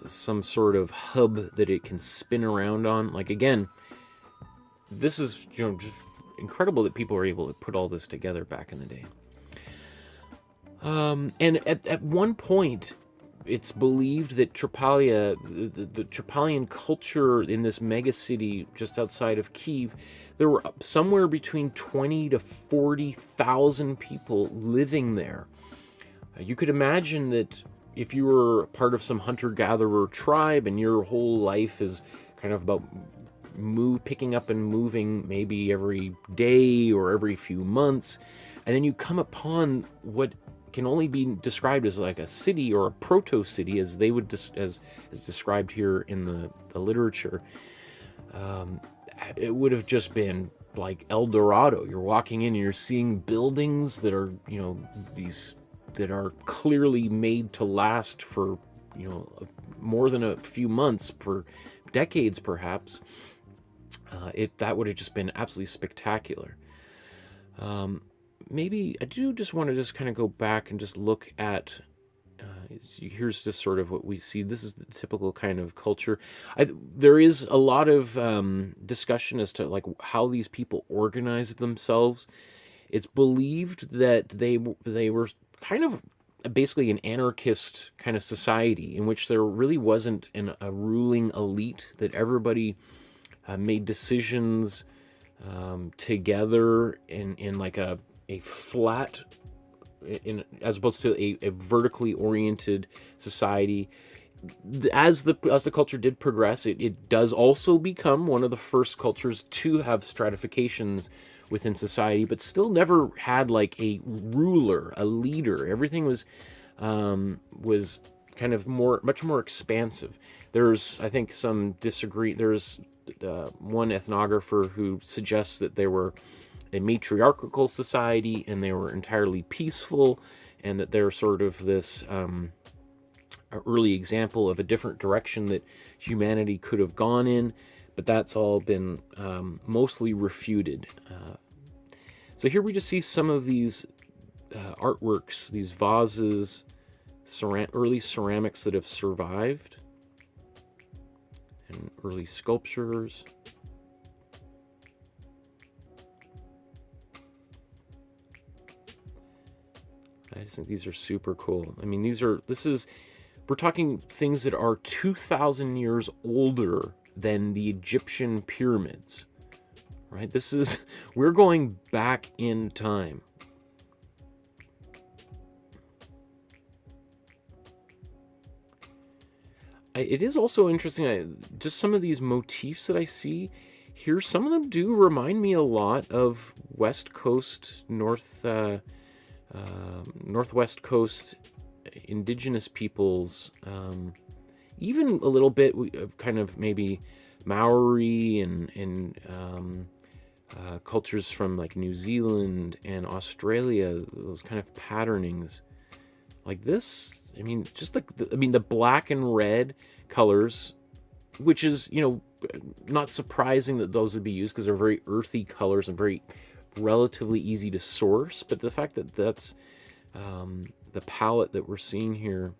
some sort of hub that it can spin around on. Again, this is just incredible that people were able to put all this together back in the day. And at one point, it's believed that Trypillia, the Trypillian culture in this mega city just outside of Kyiv, there were somewhere between 20 to 40,000 people living there. You could imagine that if you were part of some hunter-gatherer tribe and your whole life is kind of about picking up and moving maybe every day or every few months, and then you come upon what can only be described as like a city or a proto-city, as they would as described here in the literature. It would have just been like El Dorado. You're walking in and you're seeing buildings that are these that are clearly made to last for more than a few months, for decades perhaps. That would have just been absolutely spectacular. Maybe I do just want to kind of go back and just look at, here's just sort of what we see. This is the typical kind of culture. There is a lot of discussion as to how these people organized themselves. It's believed that they were kind of basically an anarchist kind of society in which there really wasn't a ruling elite, that everybody made decisions together in like a flat, as opposed to a vertically oriented society. As the culture did progress, it does also become one of the first cultures to have stratifications within society, but still never had like a ruler, a leader. Everything was kind of much more expansive. There's, I think, some disagree. There's one ethnographer who suggests that they were a matriarchal society and they were entirely peaceful, and that they're sort of this early example of a different direction that humanity could have gone in, but that's all been mostly refuted. So here we just see some of these artworks, these vases, early ceramics that have survived, and early sculptures. I just think these are super cool. I mean, we're talking things that are 2,000 years older than the Egyptian pyramids, right? We're going back in time. It is also interesting, just some of these motifs that I see here, some of them do remind me a lot of West Coast, Northwest Coast indigenous peoples, even a little bit kind of maybe Maori and cultures from like New Zealand and Australia, those kind of patternings like this. I mean, just like the black and red colors, which is, you know, not surprising that those would be used because they're very earthy colors and very relatively easy to source. But the fact that that's the palette that we're seeing here,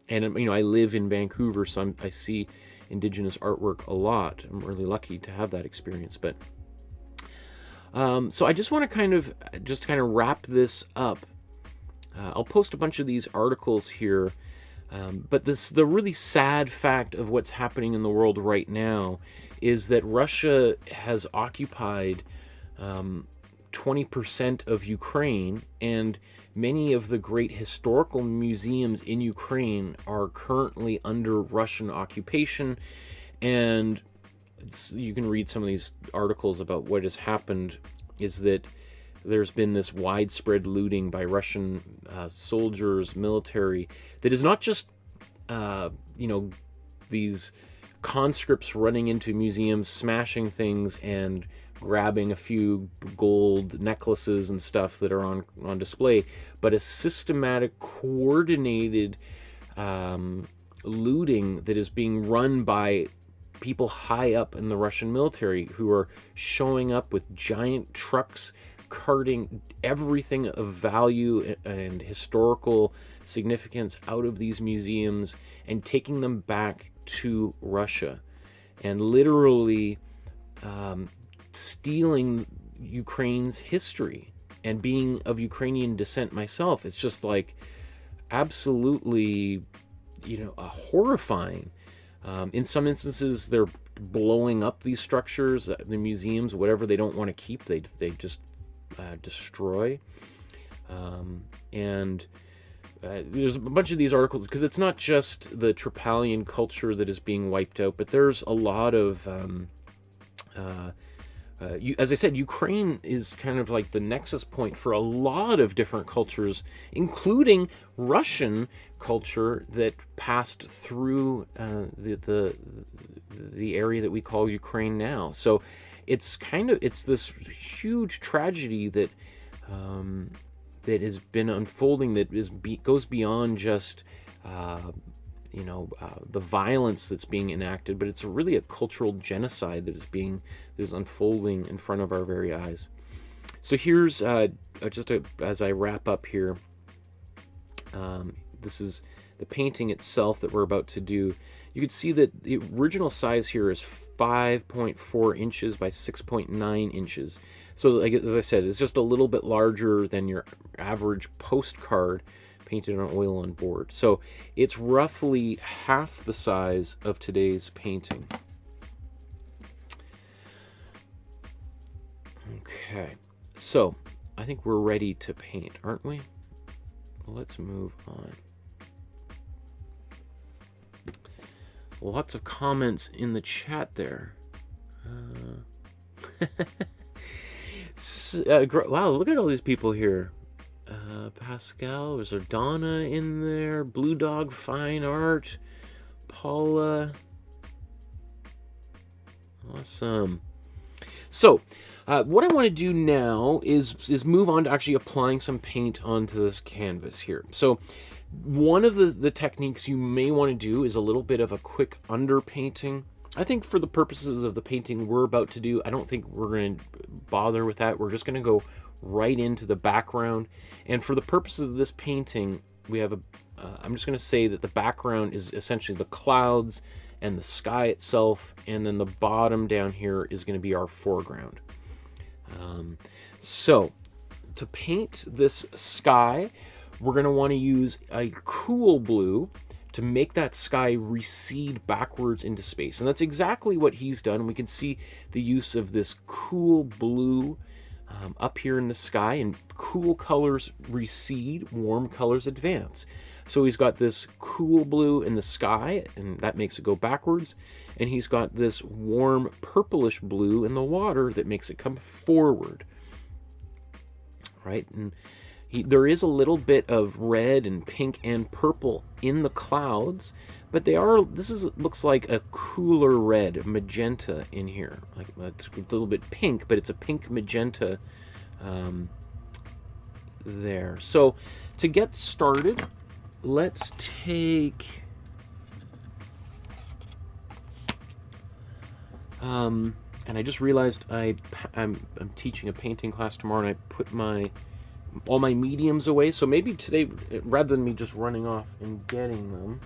and you know, I live in Vancouver, so I see indigenous artwork a lot. I'm really lucky to have that experience. But so I just want to kind of wrap this up. I'll post a bunch of these articles here, but the really sad fact of what's happening in the world right now is that Russia has occupied 20% of Ukraine, and many of the great historical museums in Ukraine are currently under Russian occupation. And you can read some of these articles about what has happened is that there's been this widespread looting by Russian soldiers, military, that is not just, you know, these conscripts running into museums, smashing things, and grabbing a few gold necklaces and stuff that are on display, but a systematic, coordinated looting that is being run by people high up in the Russian military who are showing up with giant trucks, carting everything of value and historical significance out of these museums and taking them back to Russia, and literally stealing Ukraine's history. And being of Ukrainian descent myself, it's just like absolutely, you know, horrifying. In some instances, they're blowing up these structures, the museums, whatever they don't want to keep, they just destroy. And there's a bunch of these articles, because it's not just the Trypillian culture that is being wiped out, but there's a lot of, as I said, Ukraine is kind of like the nexus point for a lot of different cultures, including Russian culture that passed through the area that we call Ukraine now. So it's this huge tragedy that that has been unfolding, that goes beyond just you know, the violence that's being enacted, but it's really a cultural genocide that is unfolding in front of our very eyes. So here's as I wrap up here, this is the painting itself that we're about to do. You can see that the original size here is 5.4 inches by 6.9 inches. So like, as I said, it's just a little bit larger than your average postcard painted on oil on board. So it's roughly half the size of today's painting. Okay, so I think we're ready to paint, aren't we? Let's move on. Lots of comments in the chat there. Wow, look at all these people here. Pascal, is there Donna in there? Blue Dog Fine Art. Paula. Awesome. So, what I want to do now is move on to actually applying some paint onto this canvas here. So, one of the techniques you may want to do is a little bit of a quick underpainting. I think for the purposes of the painting we're about to do, I don't think we're going to bother with that. We're just going to go right into the background. And for the purposes of this painting, we have I'm just going to say that the background is essentially the clouds and the sky itself, and then the bottom down here is going to be our foreground. So to paint this sky, we're going to want to use a cool blue to make that sky recede backwards into space. And that's exactly what he's done. We can see the use of this cool blue up here in the sky, and cool colors recede, warm colors advance. So he's got this cool blue in the sky, and that makes it go backwards. And he's got this warm purplish blue in the water that makes it come forward. Right? And There is a little bit of red and pink and purple in the clouds, but looks like a cooler red, magenta in here. Like it's a little bit pink, but it's a pink magenta there. So to get started, let's take and I just realized I'm teaching a painting class tomorrow, and I put all my mediums away. So maybe today, rather than me just running off and getting them,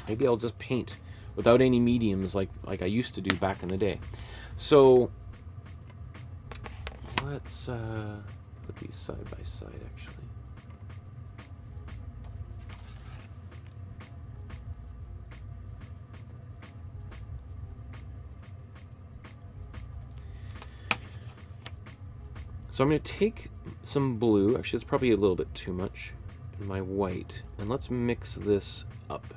maybe I'll just paint without any mediums like I used to do back in the day. So let's put these side by side, actually. So I'm going to take some blue, actually it's probably a little bit too much, in my white, and let's mix this up.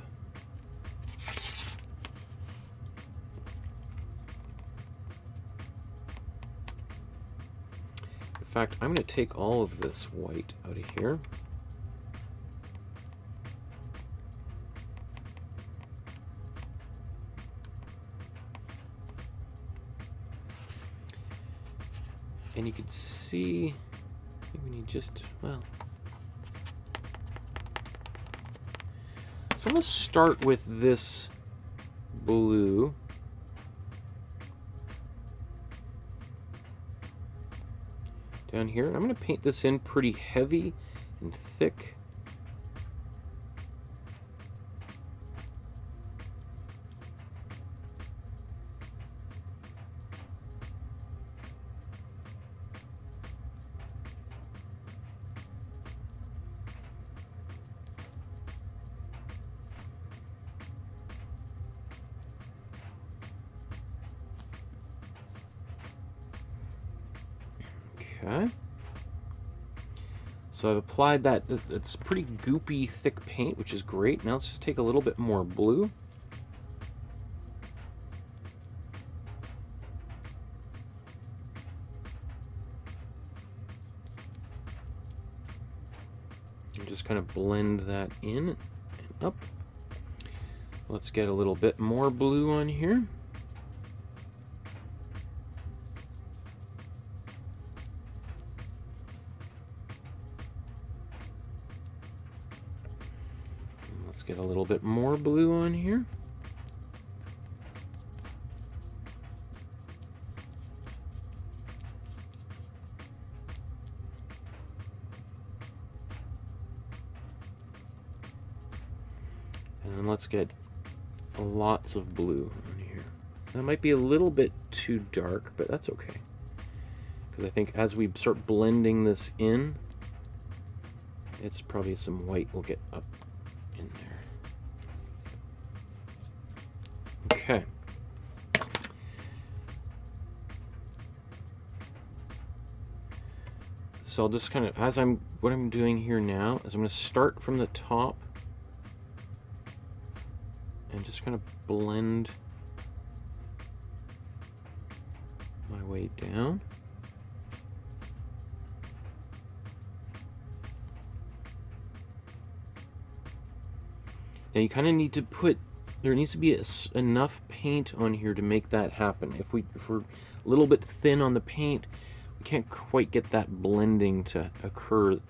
In fact, I'm going to take all of this white out of here. And you can see, we need just, well. So I'm going to start with this blue. Down here. I'm going to paint this in pretty heavy and thick. Okay. So I've applied that. It's pretty goopy, thick paint, which is great. Now let's just take a little bit more blue. And just kind of blend that in and up. Let's get a little bit more blue on here. Let's get a little bit more blue on here. And then let's get lots of blue on here. That might be a little bit too dark, but that's okay. Because I think as we start blending this in, it's probably some white will get up in there. Okay. So I'll just kind of, what I'm doing here now is I'm going to start from the top and just kind of blend my way down. Now you kind of need to there needs to be enough paint on here to make that happen. If we're a little bit thin on the paint, we can't quite get that blending to occur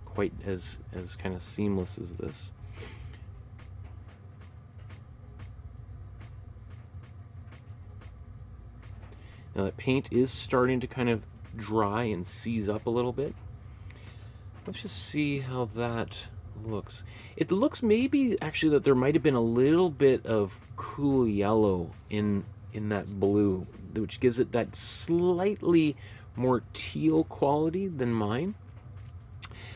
quite as kind of seamless as this. Now that paint is starting to kind of dry and seize up a little bit. Let's just see how that looks. It looks maybe actually that there might have been a little bit of cool yellow in that blue, which gives it that slightly more teal quality than mine.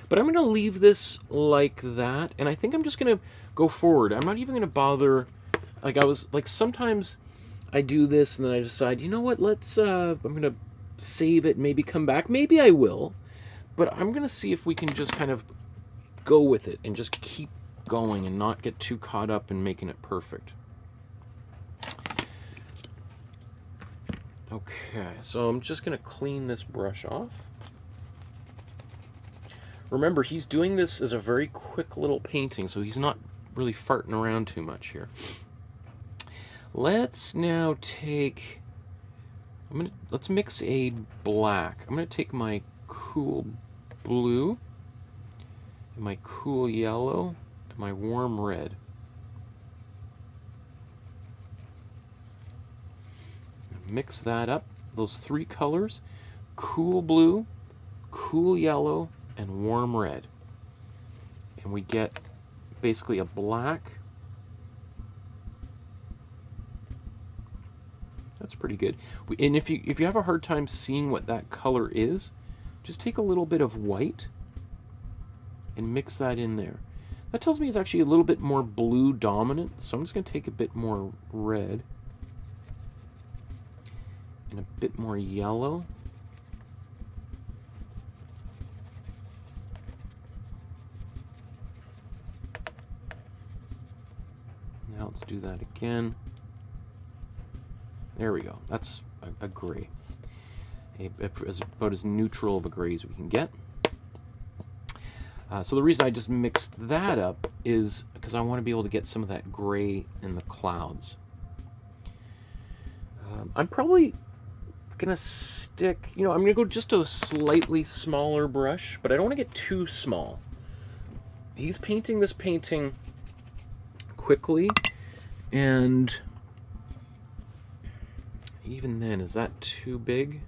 But I'm going to leave this like that, and I think I'm just going to go forward. I'm not even going to bother, sometimes I do this and then I decide, you know what, I'm going to save it, maybe come back. Maybe I will, but I'm going to see if we can just kind of go with it and just keep going and not get too caught up in making it perfect. Okay, so I'm just going to clean this brush off. Remember, he's doing this as a very quick little painting, so he's not really farting around too much here. Let's now take... let's mix a black. I'm going to take my cool blue, and my cool yellow, and my warm red. Mix that up, those three colors, cool blue, cool yellow, and warm red. And we get basically a black. That's pretty good. And if you have a hard time seeing what that color is, just take a little bit of white and mix that in there. That tells me it's actually a little bit more blue dominant, so I'm just going to take a bit more red and a bit more yellow. Now let's do that again. There we go. That's a gray. About as neutral of a gray as we can get. So the reason I just mixed that up is because I want to be able to get some of that gray in the clouds. I'm probably going to stick, I'm going to go just to a slightly smaller brush, but I don't want to get too small. He's painting this painting quickly, and even then, is that too big?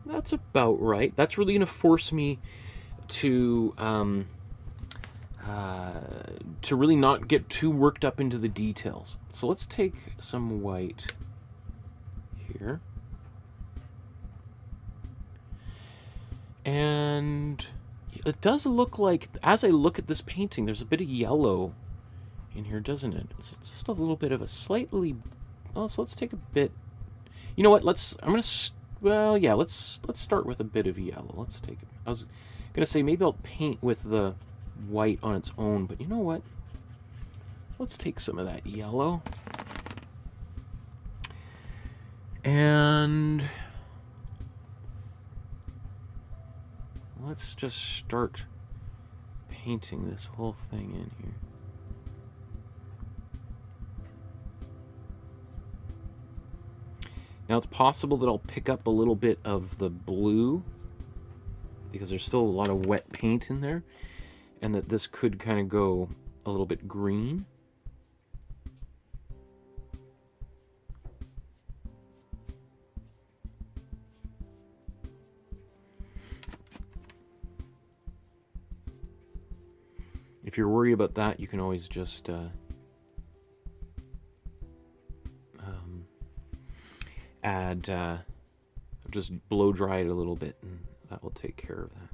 That's about right. That's really going to force me to really not get too worked up into the details. So let's take some white here. And it does look like, as I look at this painting, there's a bit of yellow in here, doesn't it? It's just a little bit of a slightly... Oh, so let's take a bit... You know what? Let's start with a bit of yellow. Let's take it. I was gonna say maybe I'll paint with the white on its own, but you know what? Let's take some of that yellow. And let's just start painting this whole thing in here. Now it's possible that I'll pick up a little bit of the blue because there's still a lot of wet paint in there, and that this could kind of go a little bit green. If you're worried about that, you can always just just blow dry it a little bit, and that will take care of that.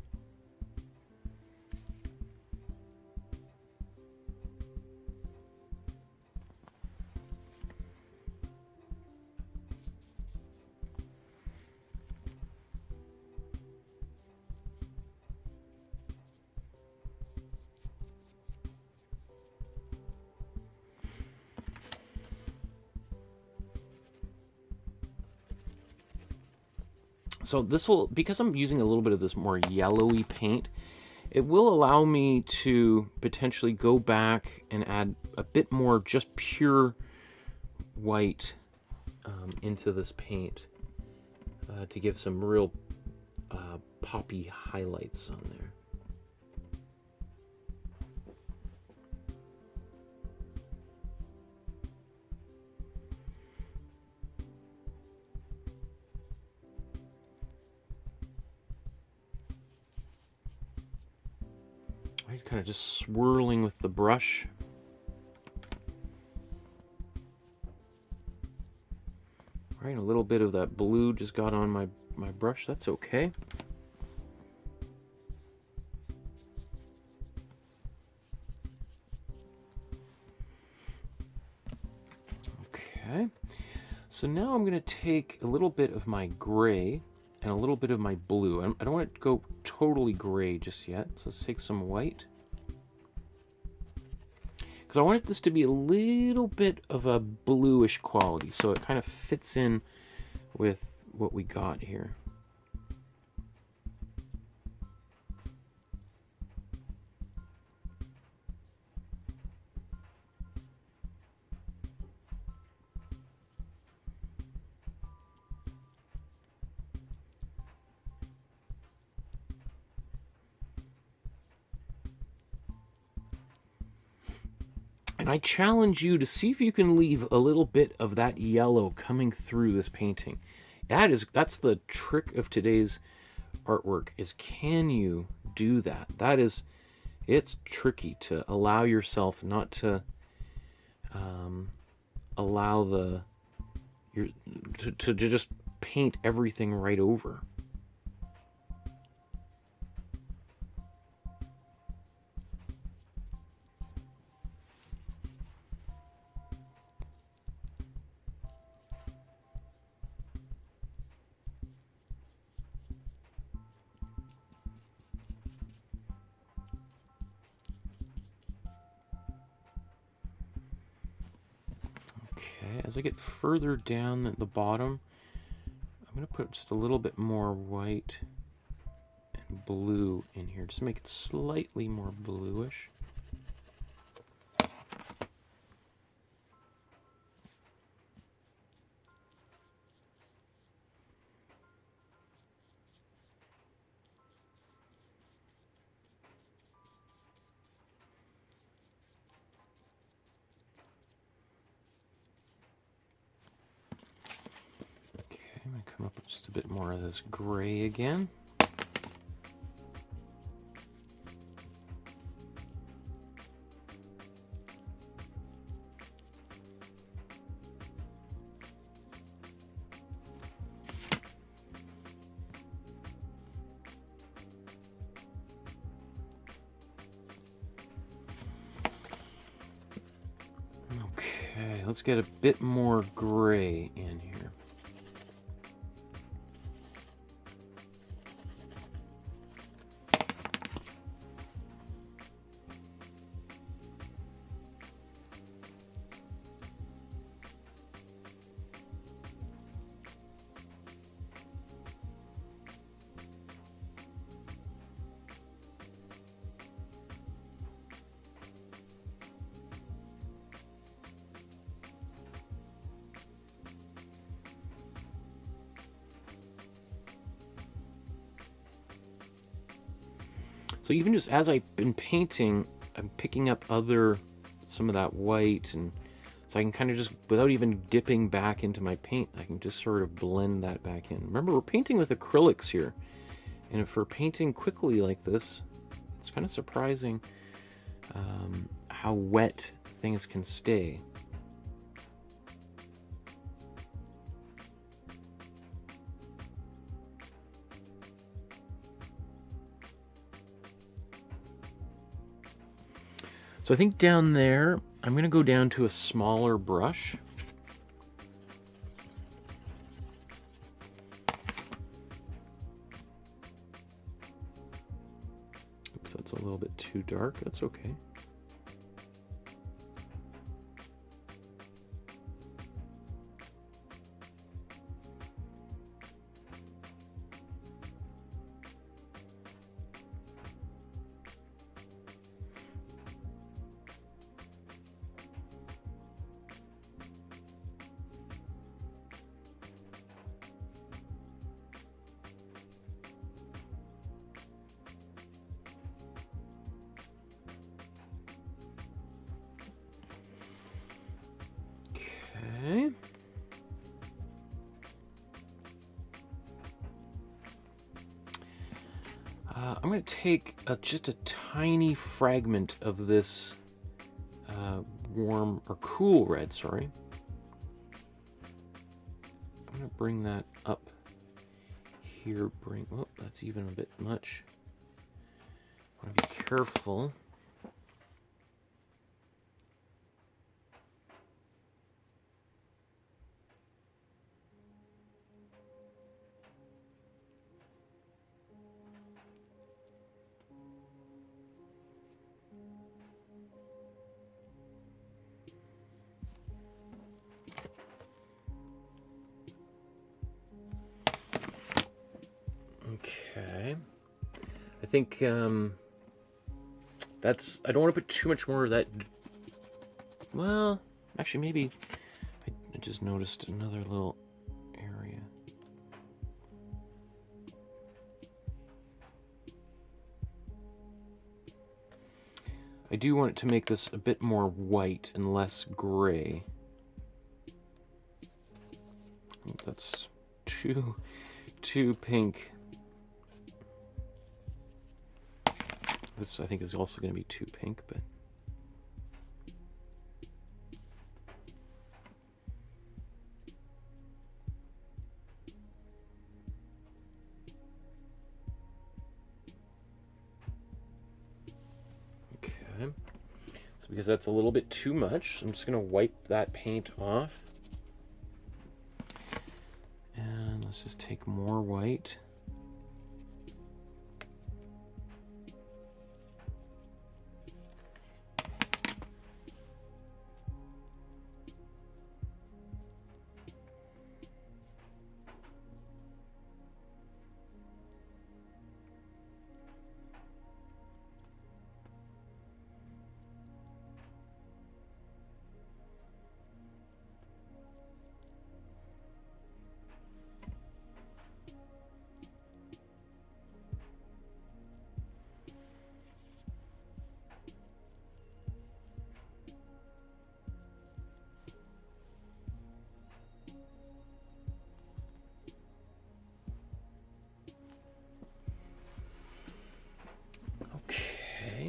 So this will, because I'm using a little bit of this more yellowy paint, it will allow me to potentially go back and add a bit more just pure white into this paint to give some real poppy highlights on there. Kind of just swirling with the brush. Right, a little bit of that blue just got on my brush. That's okay. Okay. So now I'm going to take a little bit of my gray and a little bit of my blue. I don't want it to go totally gray just yet. So let's take some white. Because I wanted this to be a little bit of a bluish quality, so it kind of fits in with what we got here. And I challenge you to see if you can leave a little bit of that yellow coming through this painting. That's the trick of today's artwork, is can you do that? It's tricky to allow yourself not to allow to just paint everything right over. As I get further down at the bottom, I'm going to put just a little bit more white and blue in here, just to make it slightly more bluish. I'm going to come up with just a bit more of this gray again. Okay, let's get a bit more gray in here. So even just as I've been painting, I'm picking up some of that white, and so I can kind of just, without even dipping back into my paint, I can just sort of blend that back in. Remember, we're painting with acrylics here, and if we're painting quickly like this, it's kind of surprising how wet things can stay. So I think down there, I'm going to go down to a smaller brush. Oops, that's a little bit too dark. That's okay. Okay. I'm going to take just a tiny fragment of this warm or cool red, sorry. I'm going to bring that up here. Oh, that's even a bit much. I want to be careful. I think that's, I don't want to put too much more of that. Well, actually, maybe I just noticed another little area. I do want it to make this a bit more white and less gray. That's too pink. This, I think, is also going to be too pink, but... Okay. So because that's a little bit too much, I'm just going to wipe that paint off. And let's just take more white.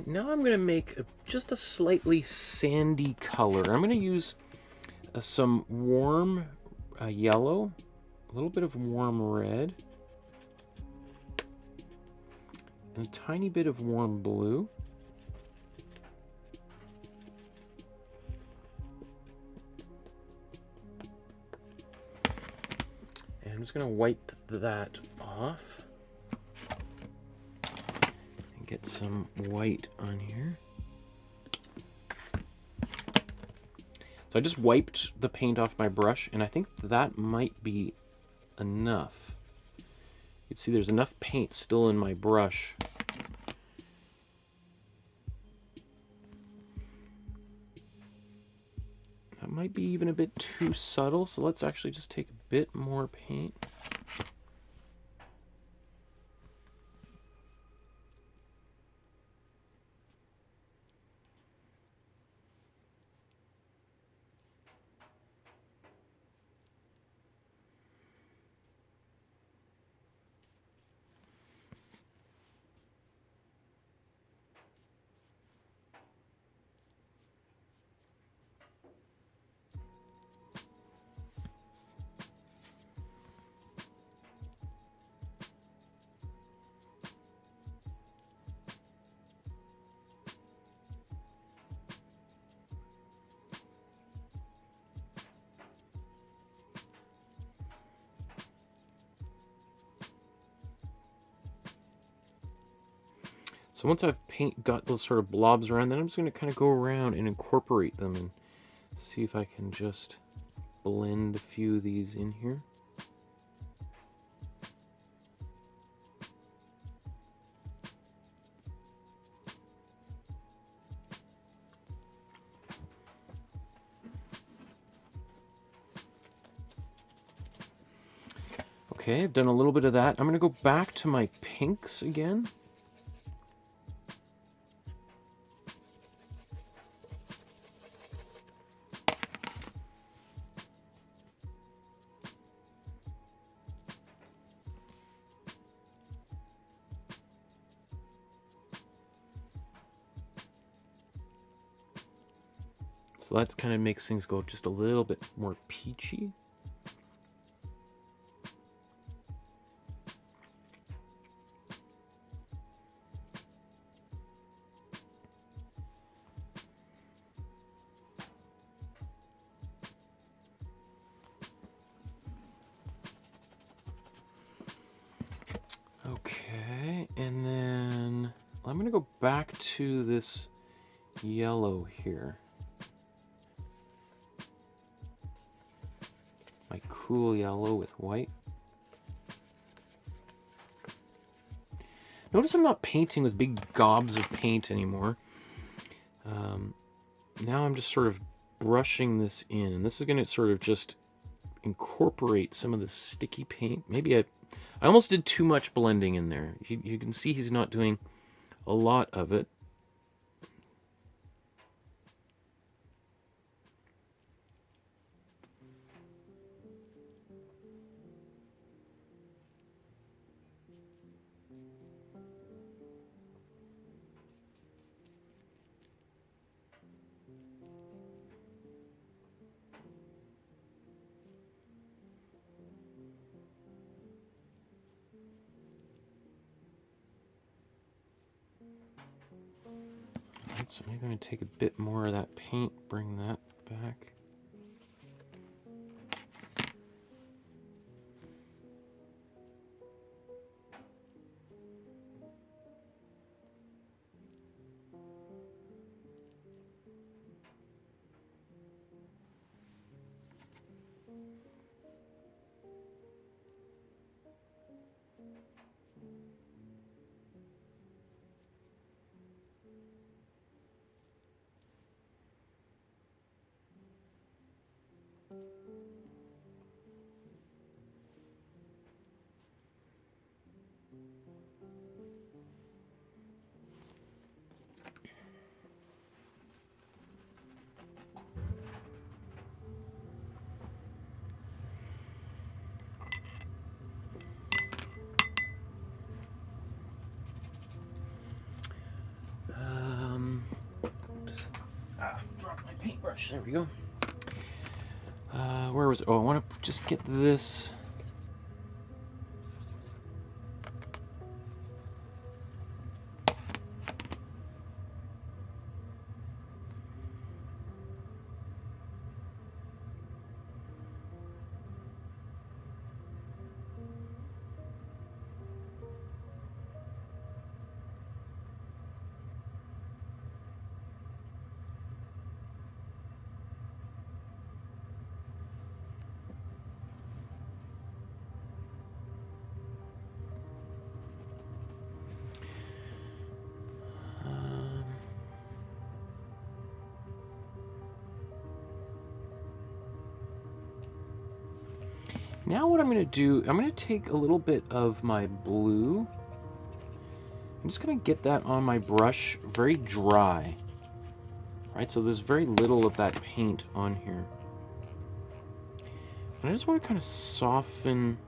Now I'm going to make just a slightly sandy color. I'm going to use some warm yellow, a little bit of warm red, and a tiny bit of warm blue. And I'm just going to wipe that off. Get some white on here. So I just wiped the paint off my brush, and I think that might be enough. You can see there's enough paint still in my brush. That might be even a bit too subtle, so let's actually just take a bit more paint. So once I've got those sort of blobs around, then I'm just going to kind of go around and incorporate them and see if I can just blend a few of these in here. Okay, I've done a little bit of that. I'm going to go back to my pinks again. So that kind of makes things go just a little bit more peachy. Okay, and then I'm going to go back to this yellow here. My cool yellow with white. Notice I'm not painting with big gobs of paint anymore. Now I'm just sort of brushing this in, and this is going to sort of just incorporate some of the sticky paint. Maybe I almost did too much blending in there. You can see he's not doing a lot of it. So maybe I'm going to take a bit more of that paint, bring that back. Drop my paintbrush. There we go. Where was it? Oh, I want to just get this. Now what I'm going to do, I'm going to take a little bit of my blue. I'm just going to get that on my brush very dry. Right, so there's very little of that paint on here. And I just want to kind of soften.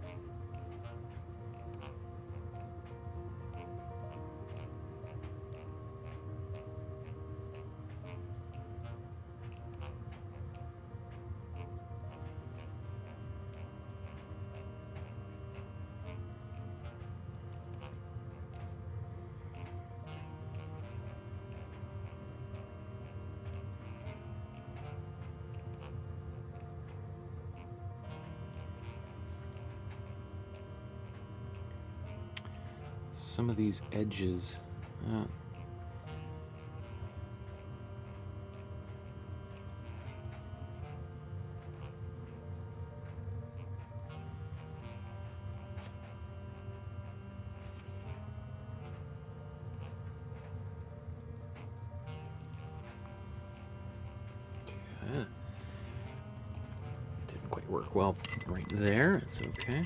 Some of these edges. Didn't quite work well right there. It's okay.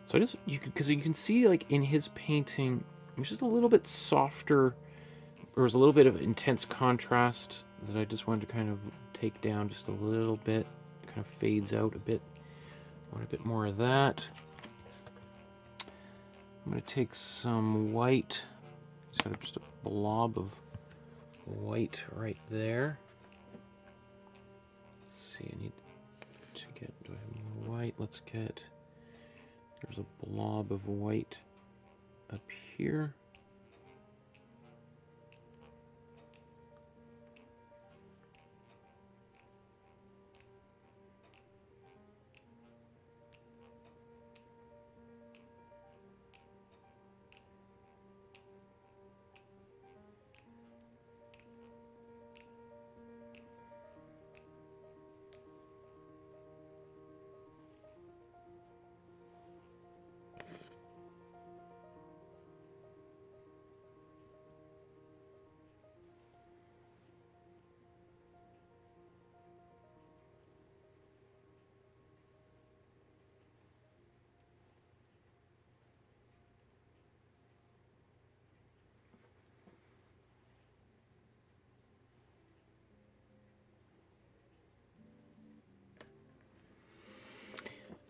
So I just, because you can see, like, in his painting, it's just a little bit softer. There was a little bit of intense contrast that I just wanted to kind of take down just a little bit. It kind of fades out a bit. I want a bit more of that. I'm going to take some white. Just got just a blob of white right there. Let's see, I need to get, do I have more white? Let's get, there's a blob of white up here.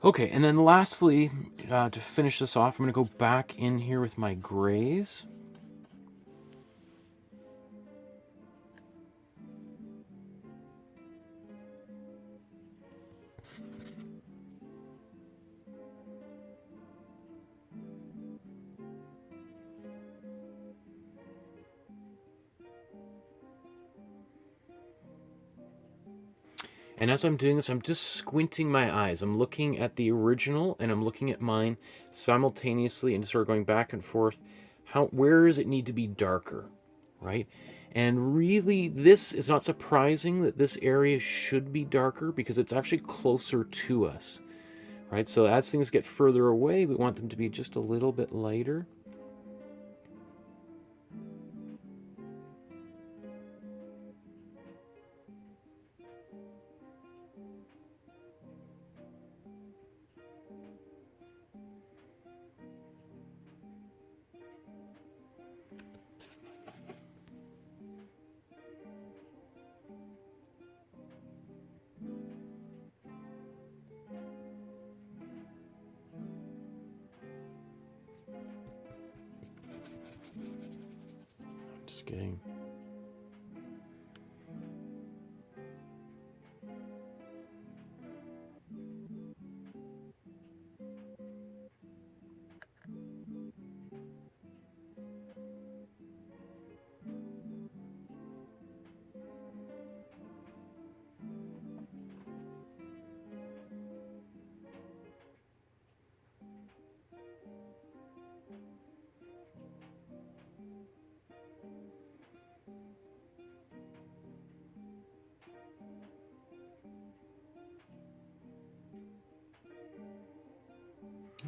Okay, and then lastly, to finish this off, I'm going to go back in here with my grays. And as I'm doing this, I'm just squinting my eyes. I'm looking at the original and I'm looking at mine simultaneously and sort of going back and forth. Where does it need to be darker, right? And really, this is not surprising that this area should be darker because it's actually closer to us, right? So as things get further away, we want them to be just a little bit lighter. Just getting...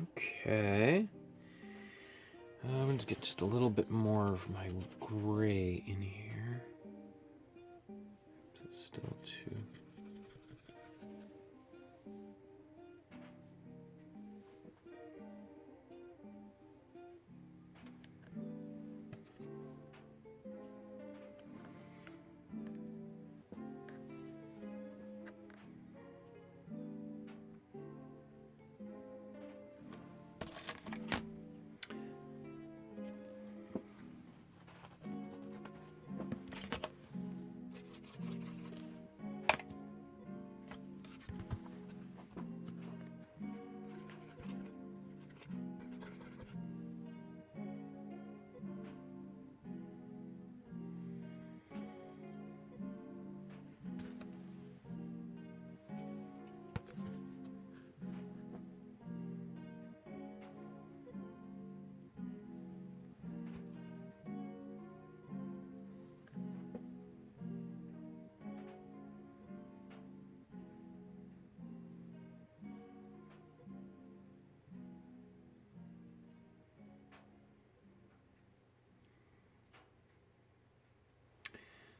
Okay. I'm going to get just a little bit more of my gray in here. It's still too...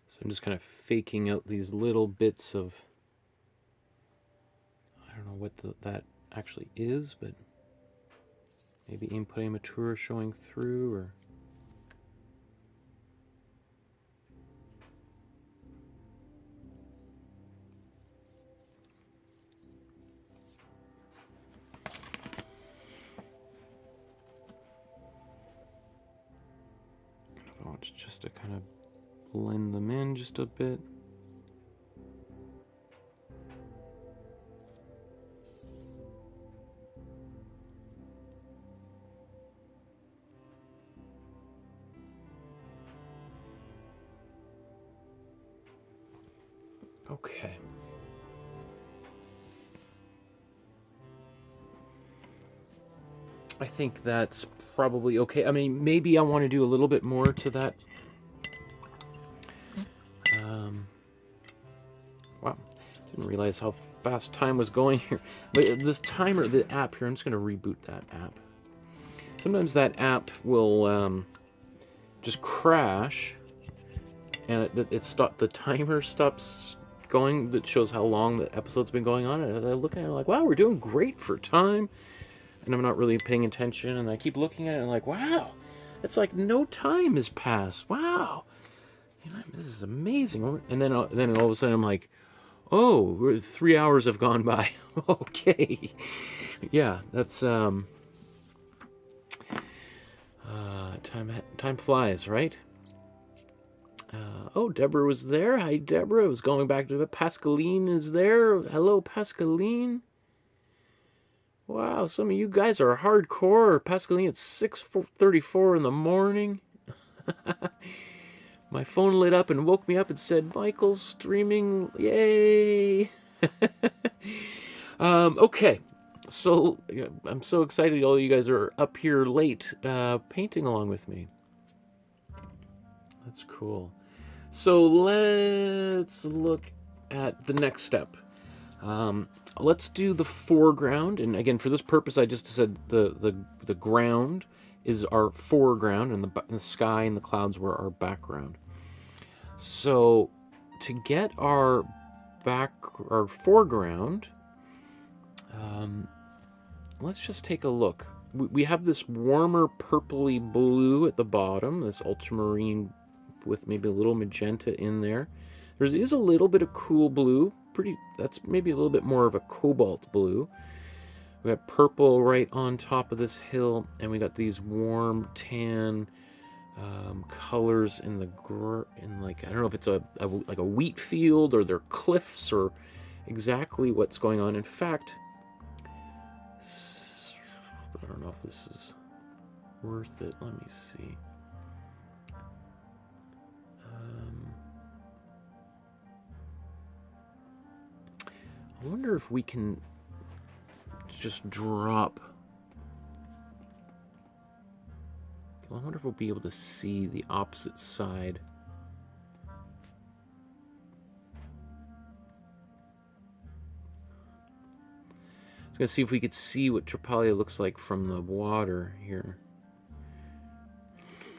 So I'm just kind of faking out these little bits of, I don't know what that actually is, but maybe Imprimatura showing through, or... I want just to kind of blend them in just a bit. Okay. I think that's probably okay. I mean, maybe I want to do a little bit more to that. Wow, didn't realize how fast time was going here. But this timer, the app here, I'm just going to reboot that app. Sometimes that app will just crash, and the timer stops going. That shows how long the episode's been going on. And I look at it like, wow, we're doing great for time. And I'm not really paying attention, and I keep looking at it and I'm like, wow, it's like no time has passed. Wow, you know, this is amazing. And then all of a sudden I'm like, oh, 3 hours have gone by. Okay. Yeah, that's time flies, right? Oh, Deborah was there. Hi, Deborah. I was going back to it. Pascaline is there. Hello, Pascaline. Wow, some of you guys are hardcore. Pascaline, it's 6:34 in the morning. My phone lit up and woke me up and said, Michael's streaming. Yay! Okay, so I'm so excited all you guys are up here late painting along with me. That's cool. So let's look at the next step. Let's do the foreground, and again, for this purpose, I just said the ground is our foreground, and the sky and the clouds were our background. So to get our foreground, let's just take a look. We have this warmer purpley blue at the bottom, this ultramarine with maybe a little magenta in there. There is a little bit of cool blue. That's maybe a little bit more of a cobalt blue. We got purple right on top of this hill, and we got these warm tan colors in like, I don't know if it's like a wheat field or they're cliffs or exactly what's going on. In fact, I don't know if this is worth it. Let me see. I wonder if we can just drop. I wonder if we'll be able to see the opposite side. I was going to see if we could see what Trypillia looks like from the water here.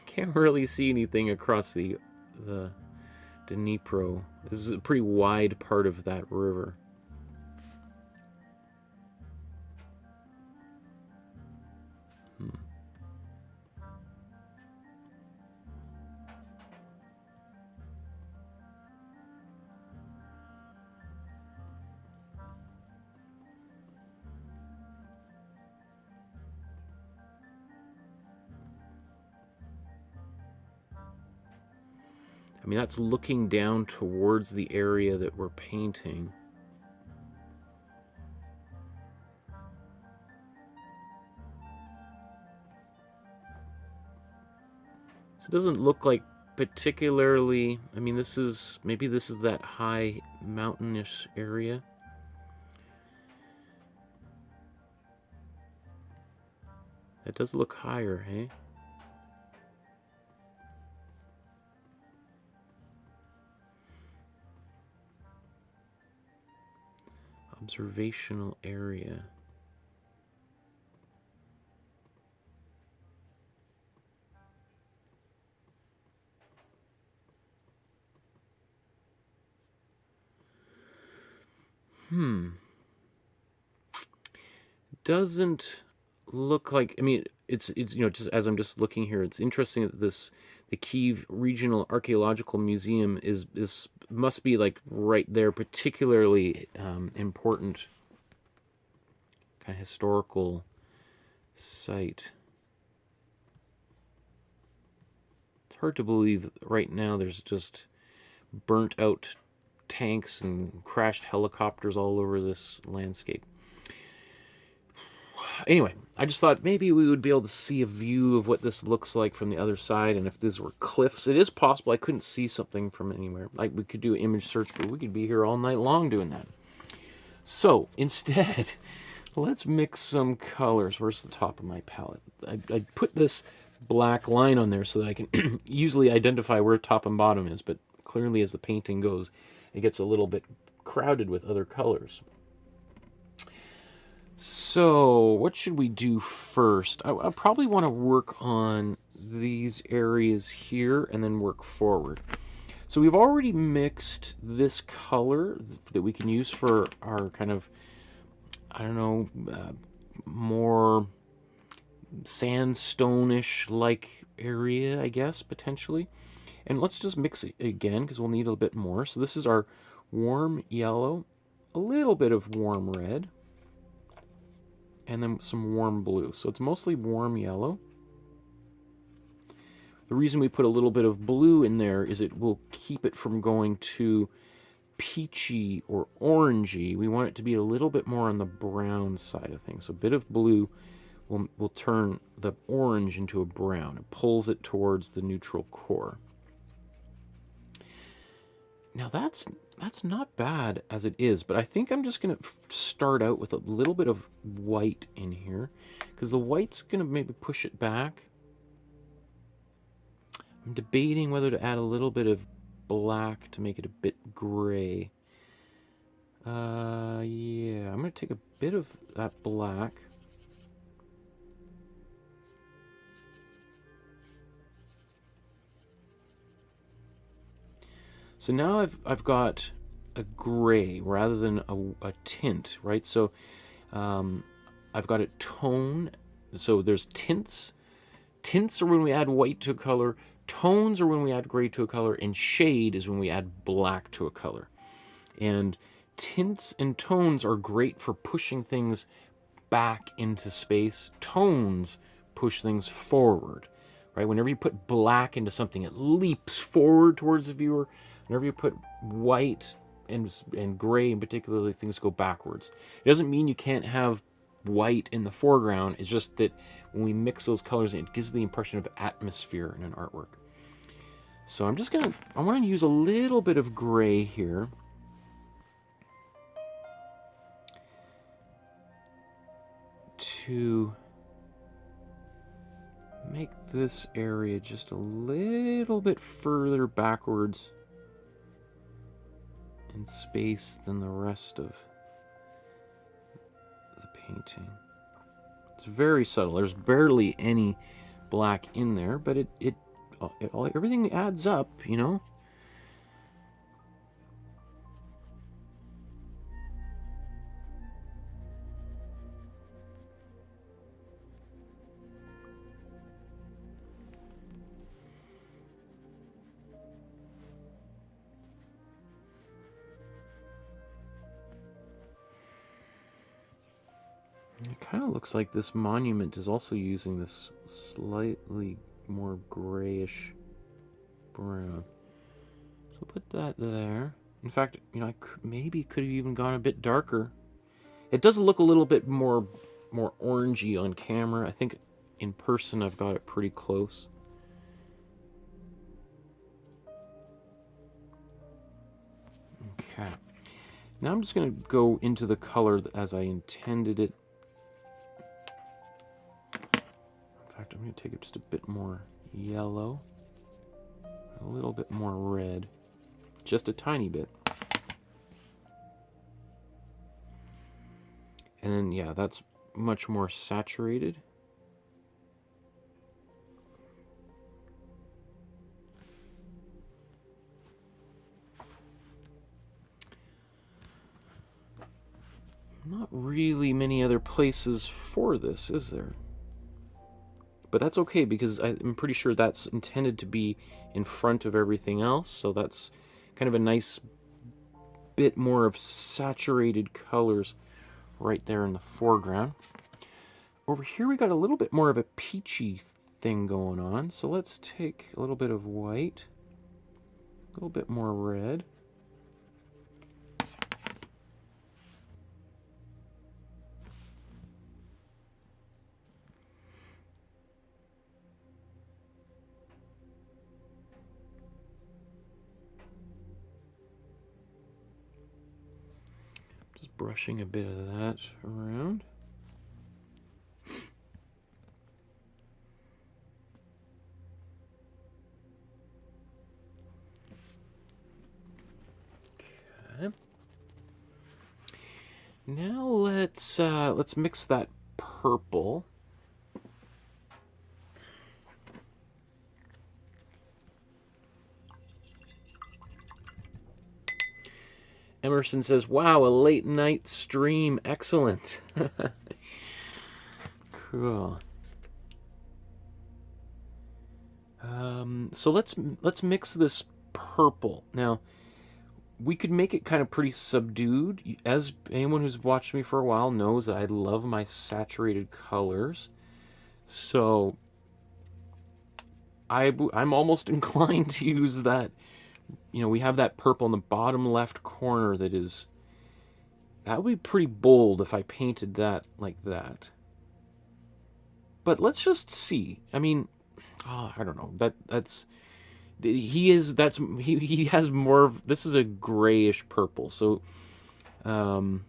Can't really see anything across the Dnipro. This is a pretty wide part of that river. I mean, that's looking down towards the area that we're painting. So it doesn't look like particularly, I mean, maybe this is that high mountainous area. That does look higher, hey? Observational area. Doesn't look like, I mean, it's you know, just as I'm just looking here, it's interesting that the Kyiv Regional Archaeological Museum is must be like right there, particularly important kind of historical site. It's hard to believe right now there's just burnt out tanks and crashed helicopters all over this landscape. Anyway, I just thought maybe we would be able to see a view of what this looks like from the other side, and if these were cliffs. It is possible I couldn't see something from anywhere. Like, we could do an image search, but we could be here all night long doing that. So, instead, let's mix some colors. Where's the top of my palette? I put this black line on there so that I can easily identify where top and bottom is, but clearly as the painting goes, it gets a little bit crowded with other colors. So, what should we do first? I probably want to work on these areas here and then work forward. So we've already mixed this color that we can use for our kind of, I don't know, more sandstone-ish like area, I guess, potentially. And let's just mix it again because we'll need a bit more. So this is our warm yellow, a little bit of warm red. and then some warm blue. So it's mostly warm yellow. The reason we put a little bit of blue in there is it will keep it from going too peachy or orangey. We want it to be a little bit more on the brown side of things. So a bit of blue will turn the orange into a brown. It pulls it towards the neutral core. Now that's not bad as it is, but I think I'm just going to start out with a little bit of white in here, because the white's going to maybe push it back. I'm debating whether to add a little bit of black to make it a bit gray. Yeah, I'm going to take a bit of that black. So now I've got a gray rather than a tint, right? So I've got it tone. So there's tints. Tints are when we add white to a color. Tones are when we add gray to a color. And shade is when we add black to a color. And tints and tones are great for pushing things back into space. Tones push things forward, right? Whenever you put black into something, it leaps forward towards the viewer. Whenever you put white and gray in particular, things go backwards. It doesn't mean you can't have white in the foreground. It's just that when we mix those colors, it gives the impression of atmosphere in an artwork. So I want to use a little bit of gray here. To make this area just a little bit further backwards in space than the rest of the painting. It's very subtle. There's barely any black in there, but everything adds up, you know? It kind of looks like this monument is also using this slightly more grayish brown. So put that there. In fact, you know, I maybe could have even gone a bit darker. It does look a little bit more orangey on camera. I think in person I've got it pretty close. Okay. Now I'm just going to go into the color as I intended it. In fact, I'm going to take it just a bit more yellow, a little bit more red, just a tiny bit. And then, yeah, that's much more saturated. Not really many other places for this, is there? But that's okay, because I'm pretty sure that's intended to be in front of everything else. So that's kind of a nice bit more of saturated colors right there in the foreground. Over here we got a little bit more of a peachy thing going on. So let's take a little bit of white, a little bit more red. Brushing a bit of that around. Okay. Now let's mix that purple. Emerson says, wow, a late night stream. Excellent. Cool. So let's mix this purple. Now, we could make it kind of pretty subdued. As anyone who's watched me for a while knows that I love my saturated colors. So I'm almost inclined to use that. You know, we have that purple in the bottom left corner that would be pretty bold if I painted that like that. But let's just see. I mean, I don't know. He has more of, this is a grayish purple. So well,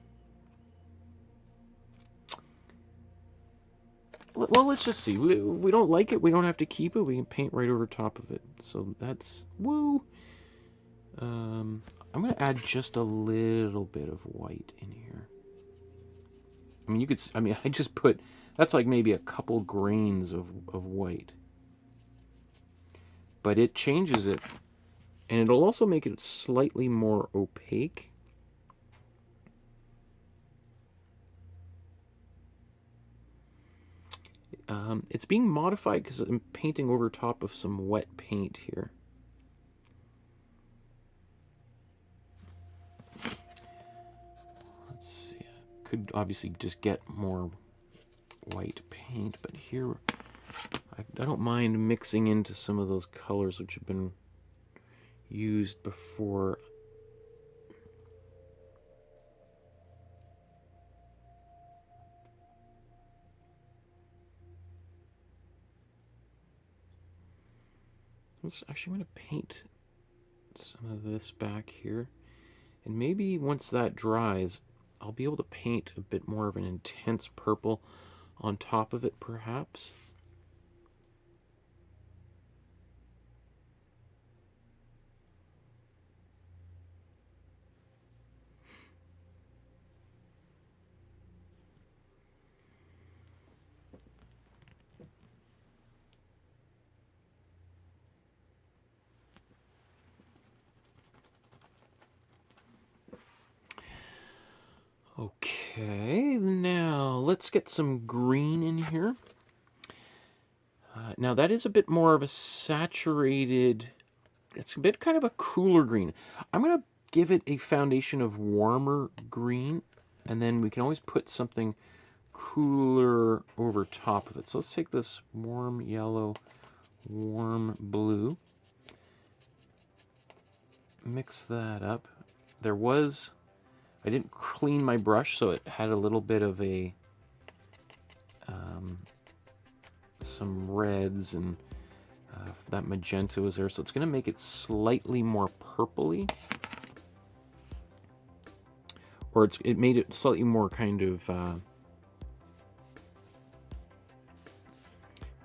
let's just see. We don't like it, we don't have to keep it. We can paint right over top of it. So that's woo. I'm going to add just a little bit of white in here. I mean, I just put, that's like maybe a couple grains of white. But it changes it, and it'll also make it slightly more opaque. It's being modified because I'm painting over top of some wet paint here. Let's see. I could obviously just get more white paint, but here I don't mind mixing into some of those colors which have been used before. Actually, I'm going to paint some of this back here. And maybe once that dries, I'll be able to paint a bit more of an intense purple on top of it, perhaps. Okay, now let's get some green in here. Now that is a bit more of a saturated, it's a bit kind of a cooler green. I'm going to give it a foundation of warmer green, and then we can always put something cooler over top of it. So let's take this warm yellow, warm blue, mix that up. I didn't clean my brush, so it had a little bit of a some reds, and that magenta was there, so it's going to make it slightly more purpley, or it made it slightly more kind of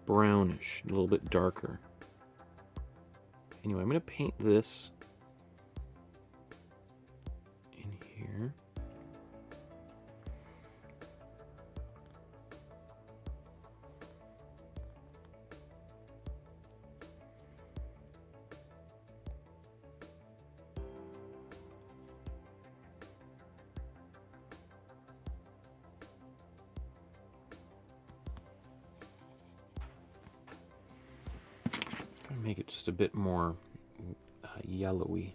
brownish, a little bit darker. Anyway, I'm going to paint this in here. Make it just a bit more yellowy.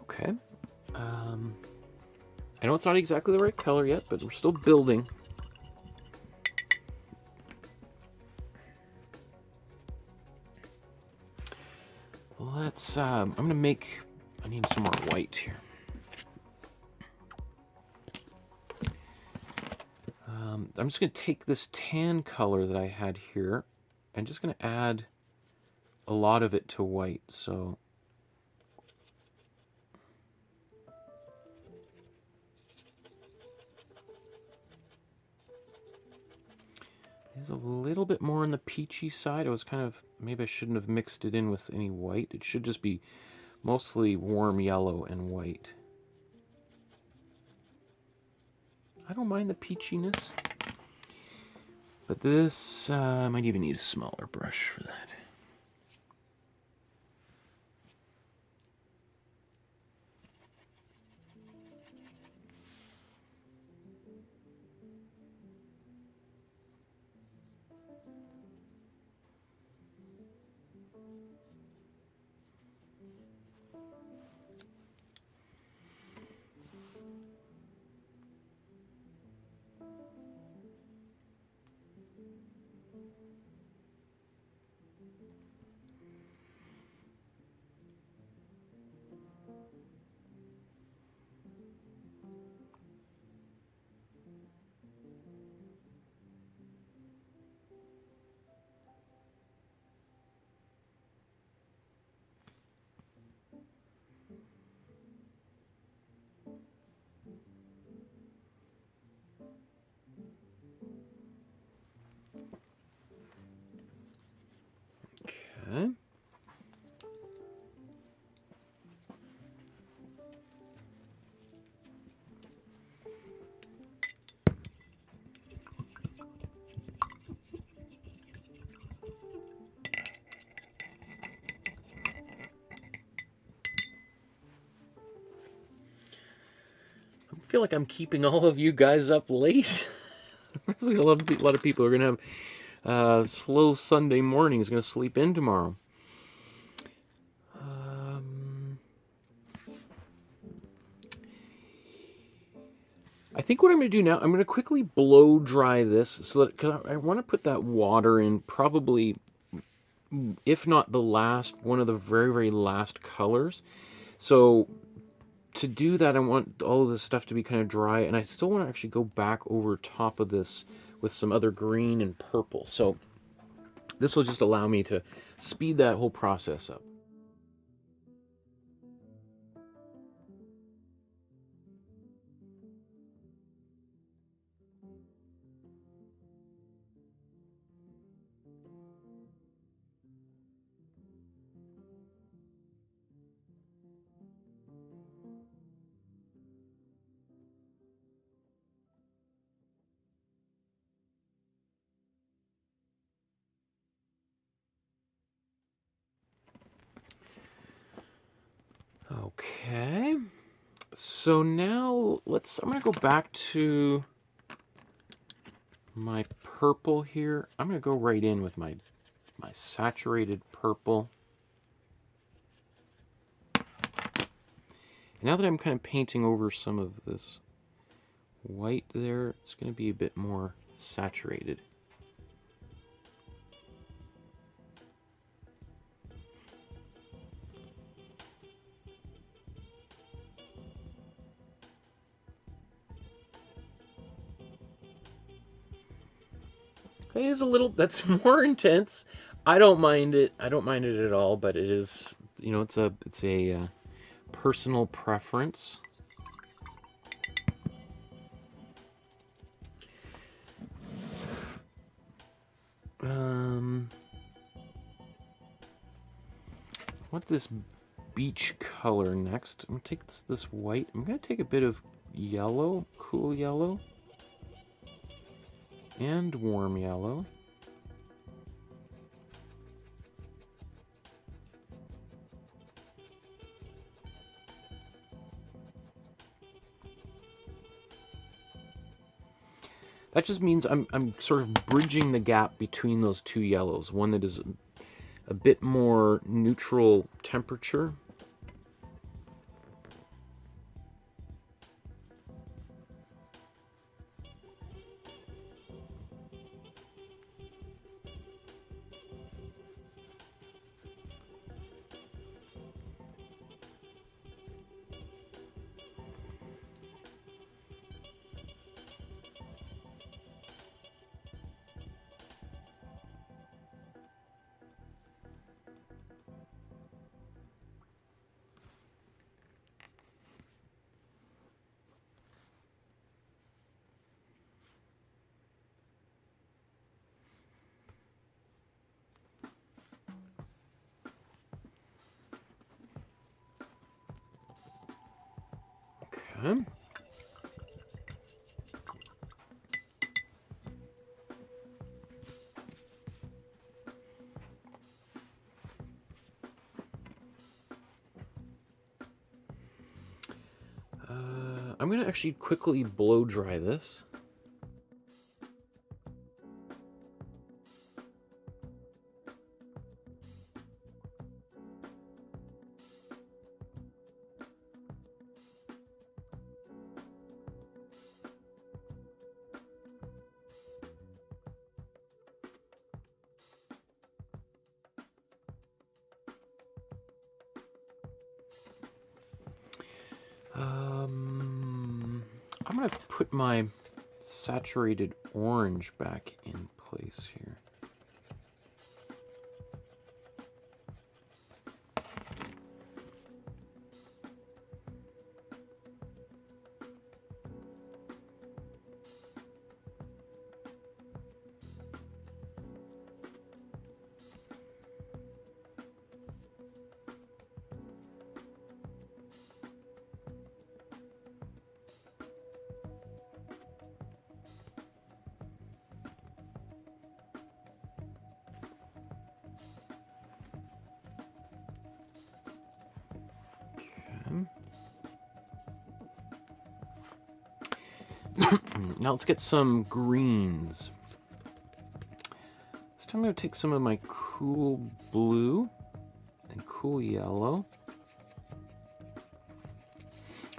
Okay. I know it's not exactly the right color yet, but we're still building. Let's, I'm gonna make, I need some more white here. I'm just gonna take this tan color that I had here, and just gonna add a lot of it to white, so. There's a little bit more on the peachy side. I was kind of, maybe I shouldn't have mixed it in with any white. It should just be mostly warm yellow and white. I don't mind the peachiness, but this, I might even need a smaller brush for that. Okay. I feel like I'm keeping all of you guys up late. A lot of people are going to have slow Sunday mornings, going to sleep in tomorrow. I think what I'm going to do now, I'm going to quickly blow dry this so that, cause I want to put that water in probably, if not the last, one of the very, very last colors. So to do that, I want all of this stuff to be kind of dry, and I still want to actually go back over top of this with some other green and purple. So this will just allow me to speed that whole process up. Okay, so now I'm going to go back to my purple here. I'm going to go right in with my saturated purple. Now that I'm kind of painting over some of this white there, it's going to be a bit more saturated. It is a little, that's more intense. I don't mind it. I don't mind it at all, but it is, you know, it's a personal preference. I want this beach color next. I'm gonna take this white. I'm gonna take a bit of yellow, cool yellow, and warm yellow. That just means I'm sort of bridging the gap between those two yellows. One that is a bit more neutral temperature. Okay. I'm going to actually quickly blow dry this. I'm going to put my saturated orange back in place here. Now let's get some greens. This time I'm going to take some of my cool blue and cool yellow.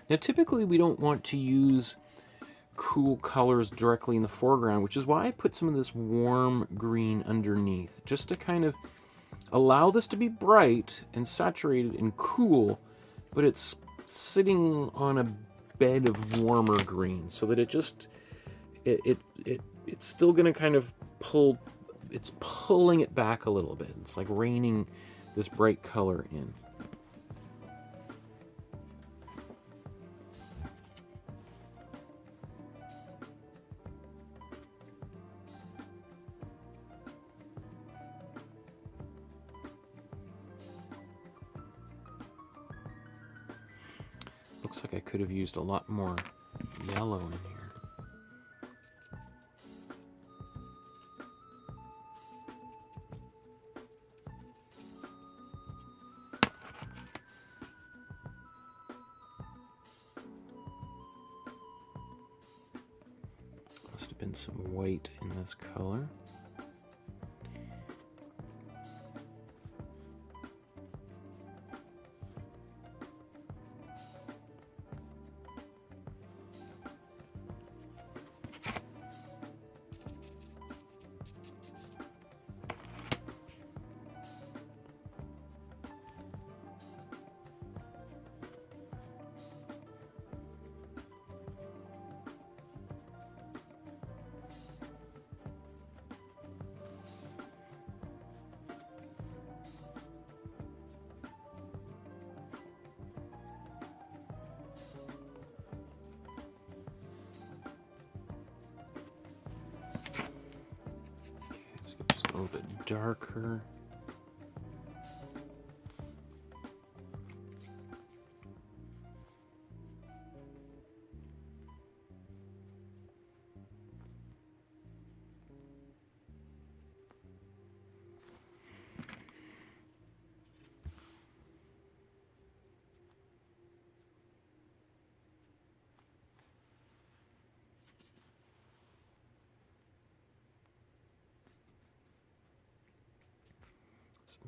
Now typically we don't want to use cool colors directly in the foreground, which is why I put some of this warm green underneath, just to kind of allow this to be bright and saturated and cool, but it's sitting on a bed of warmer green, so that it's still going to kind of it's pulling it back a little bit. It's like raining this bright color in. Looks like I could have used a lot more yellow in here. Must have been some white in this color. A little bit darker.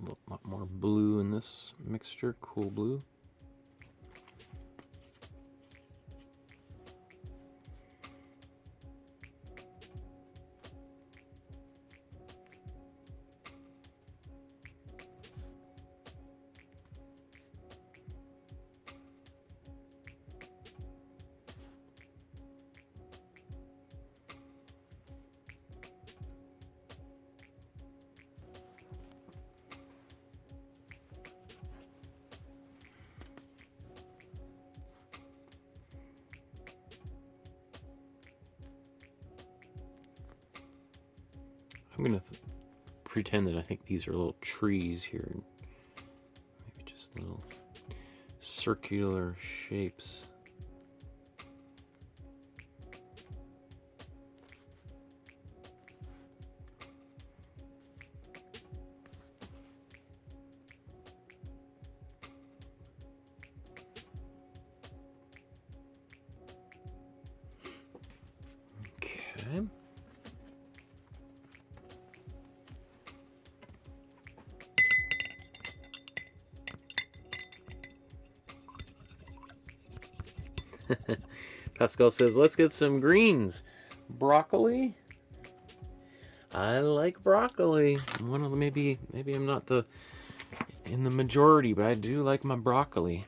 A lot more blue in this mixture, cool blue. I'm going to pretend that I think these are little trees here. Maybe just little circular shapes. Okay. Pascal says, let's get some greens. Broccoli? I like broccoli. One of the, maybe I'm not in the majority, but I do like my broccoli.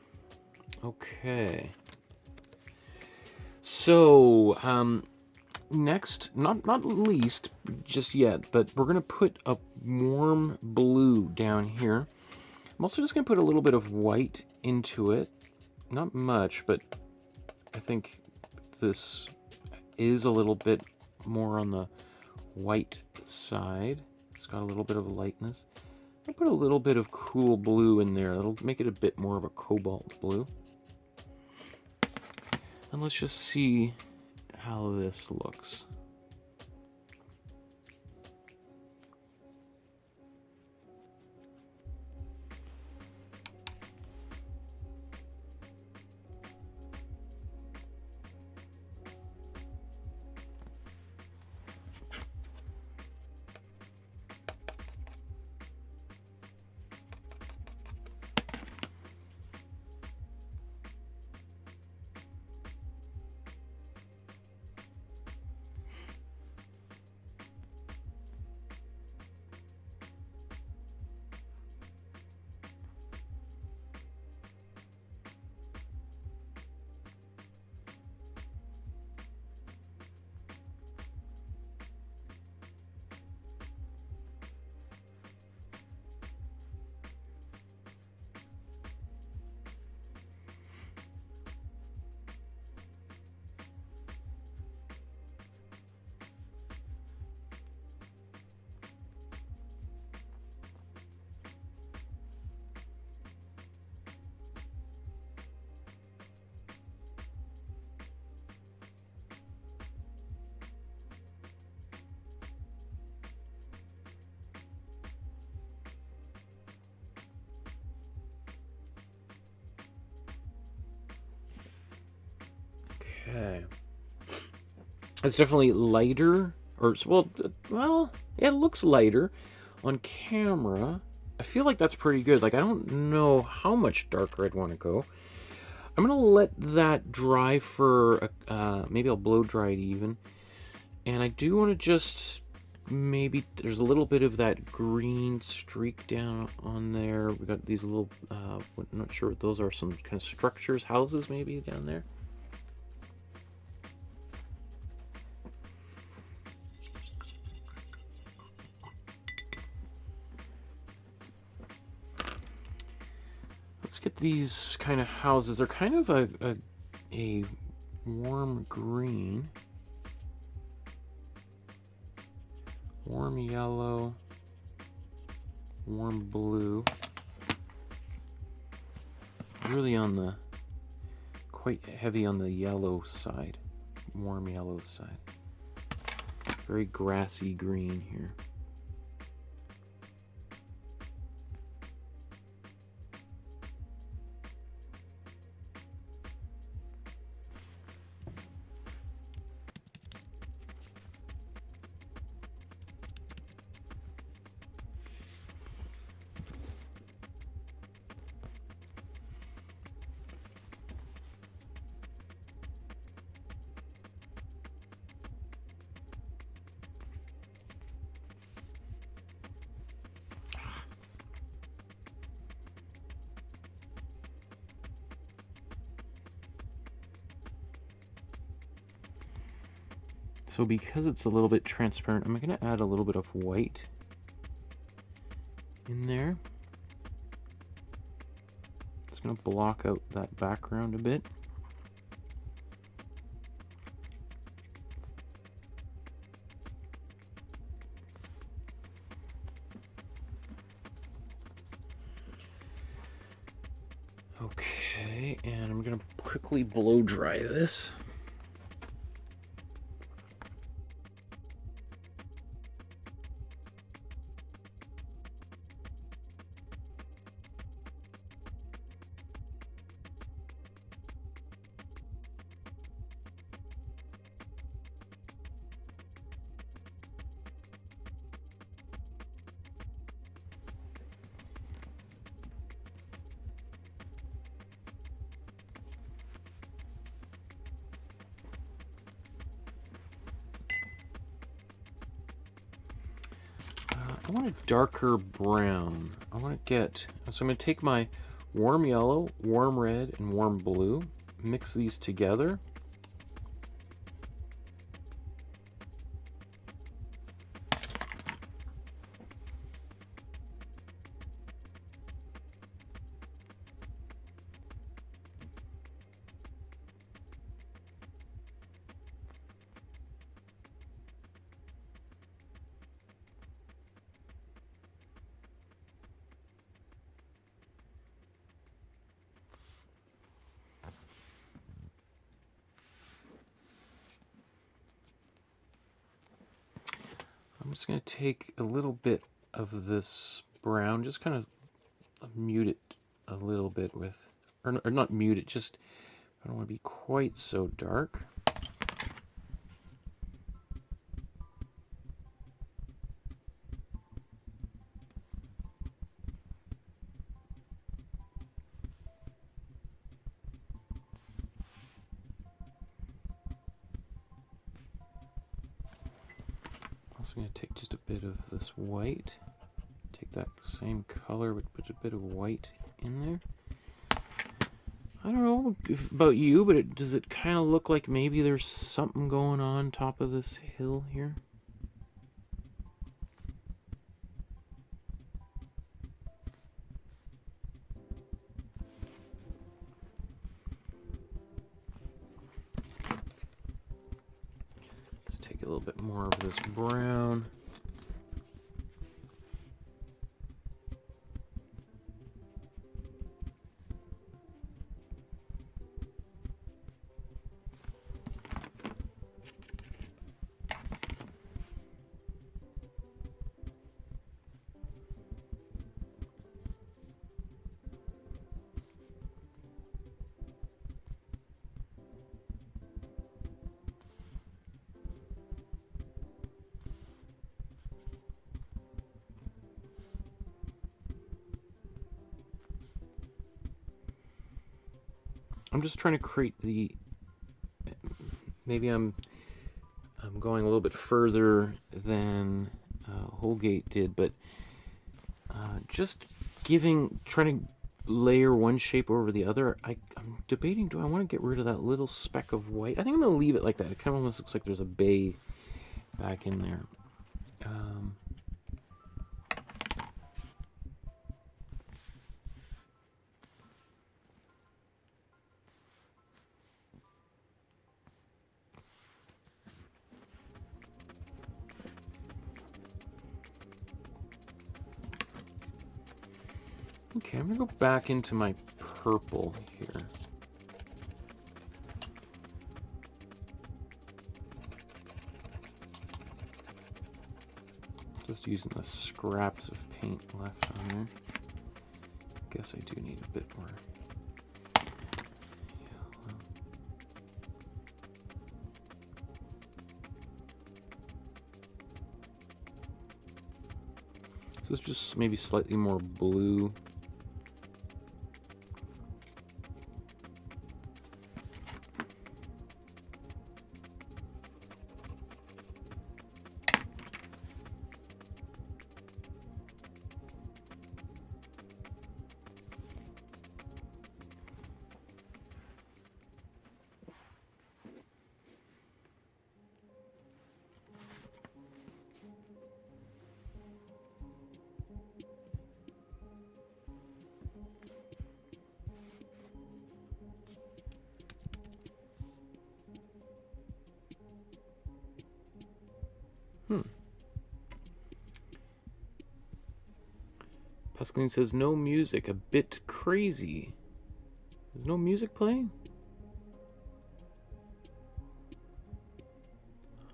Okay. So, next, not least just yet, but we're going to put a warm blue down here. I'm also just going to put a little bit of white into it. Not much, but I think this is a little bit more on the white side. It's got a little bit of lightness. I'll put a little bit of cool blue in there. That'll make it a bit more of a cobalt blue. And let's just see how this looks. Okay. It's definitely lighter, or well, yeah, it looks lighter on camera. I feel like that's pretty good. Like, I don't know how much darker I'd want to go. I'm gonna let that dry for maybe I'll blow dry it even, and I do want to just maybe there's a little bit of that green streak down on there. We got these little I'm not sure what those are, some kind of structures, houses maybe down there. Let's get these kind of houses. They're kind of a warm green, warm yellow, warm blue. Really on the quite heavy on the yellow side, warm yellow side. Very grassy green here. So because it's a little bit transparent, I'm going to add a little bit of white in there. It's going to block out that background a bit. Okay, and I'm going to quickly blow dry this. I want a darker brown. I want to get, so I'm going to take my warm yellow, warm red, and warm blue, mix these together. I'm just going to take a little bit of this brown, just kind of mute it a little bit with, or not mute it, just, I don't want to be quite so dark. Also going to take just a bit of this white, take that same color but put a bit of white in there. I don't know about you, but does it kind of look like maybe there's something going on top of this hill here? Let's take a little bit more of this brown. I'm just trying to create the, maybe I'm going a little bit further than Holgate did, but just trying to layer one shape over the other. I'm debating, do I want to get rid of that little speck of white? I think I'm going to leave it like that. It kind of almost looks like there's a bay back in there. Okay, I'm going to go back into my purple here. Just using the scraps of paint left on there. Guess I do need a bit more yellow. This is just maybe slightly more blue. Pascaline says, no music, a bit crazy. There's no music playing?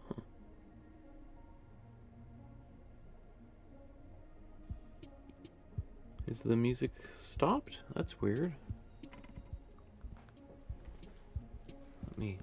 Huh. Is the music stopped? That's weird. Let me...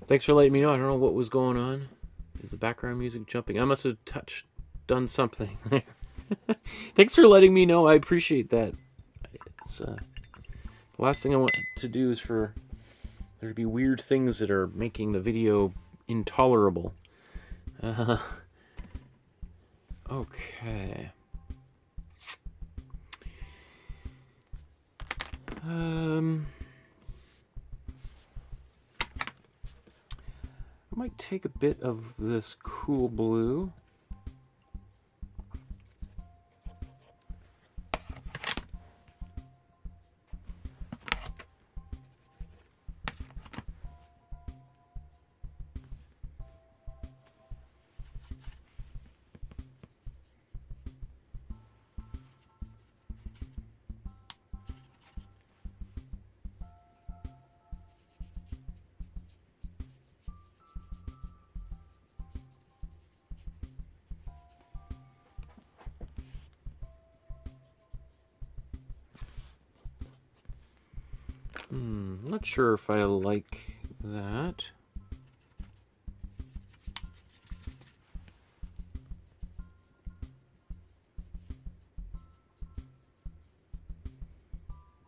Thanks for letting me know. I don't know what was going on. Is the background music jumping? I must have done something there. Thanks for letting me know. I appreciate that. It's the last thing I want to do is for there to be weird things that are making the video intolerable. Okay. I might take a bit of this cool blue. Not sure if I like that.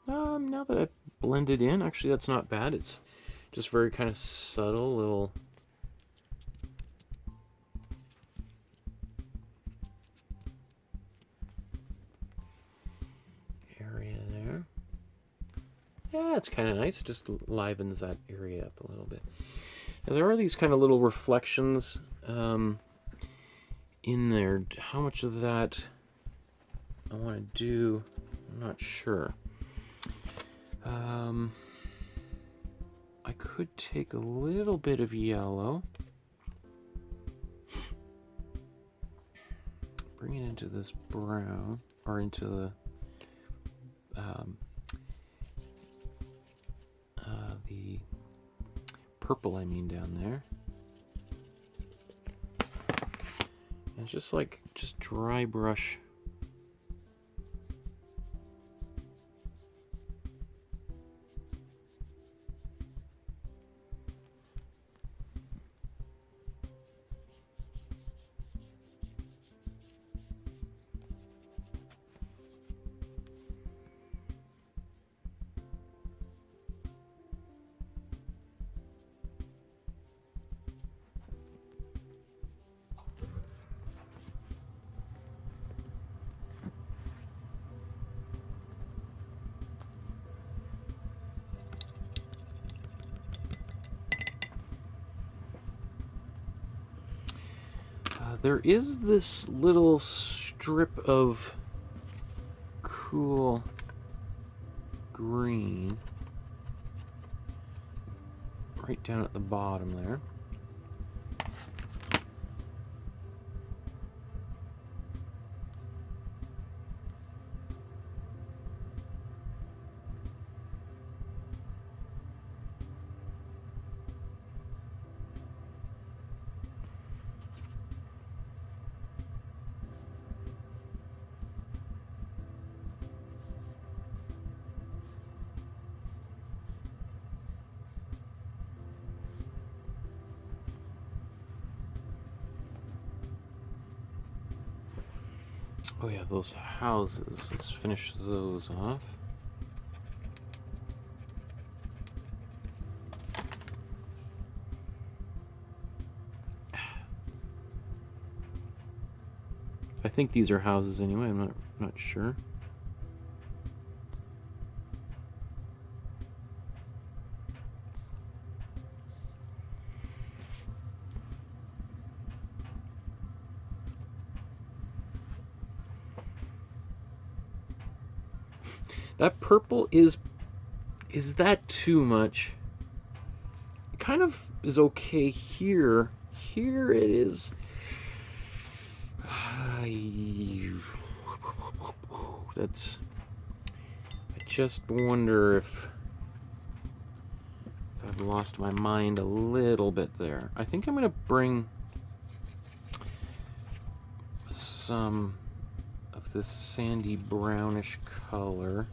Now that I've blended in, actually that's not bad. It's just very kind of subtle little area there. Yeah, it's kind of nice. It just livens that area up a little bit. And there are these kind of little reflections in there. How much of that I want to do, I'm not sure. I could take a little bit of yellow, bring it into this brown, or into the purple, I mean, down there. And just dry brush. There is this little strip of cool green right down at the bottom there. Oh yeah, those houses. Let's finish those off. I think these are houses anyway. I'm not sure. That purple is that too much? It kind of is okay here. Here it is. That's. I just wonder if I've lost my mind a little bit there. I think I'm gonna bring some of this sandy brownish color.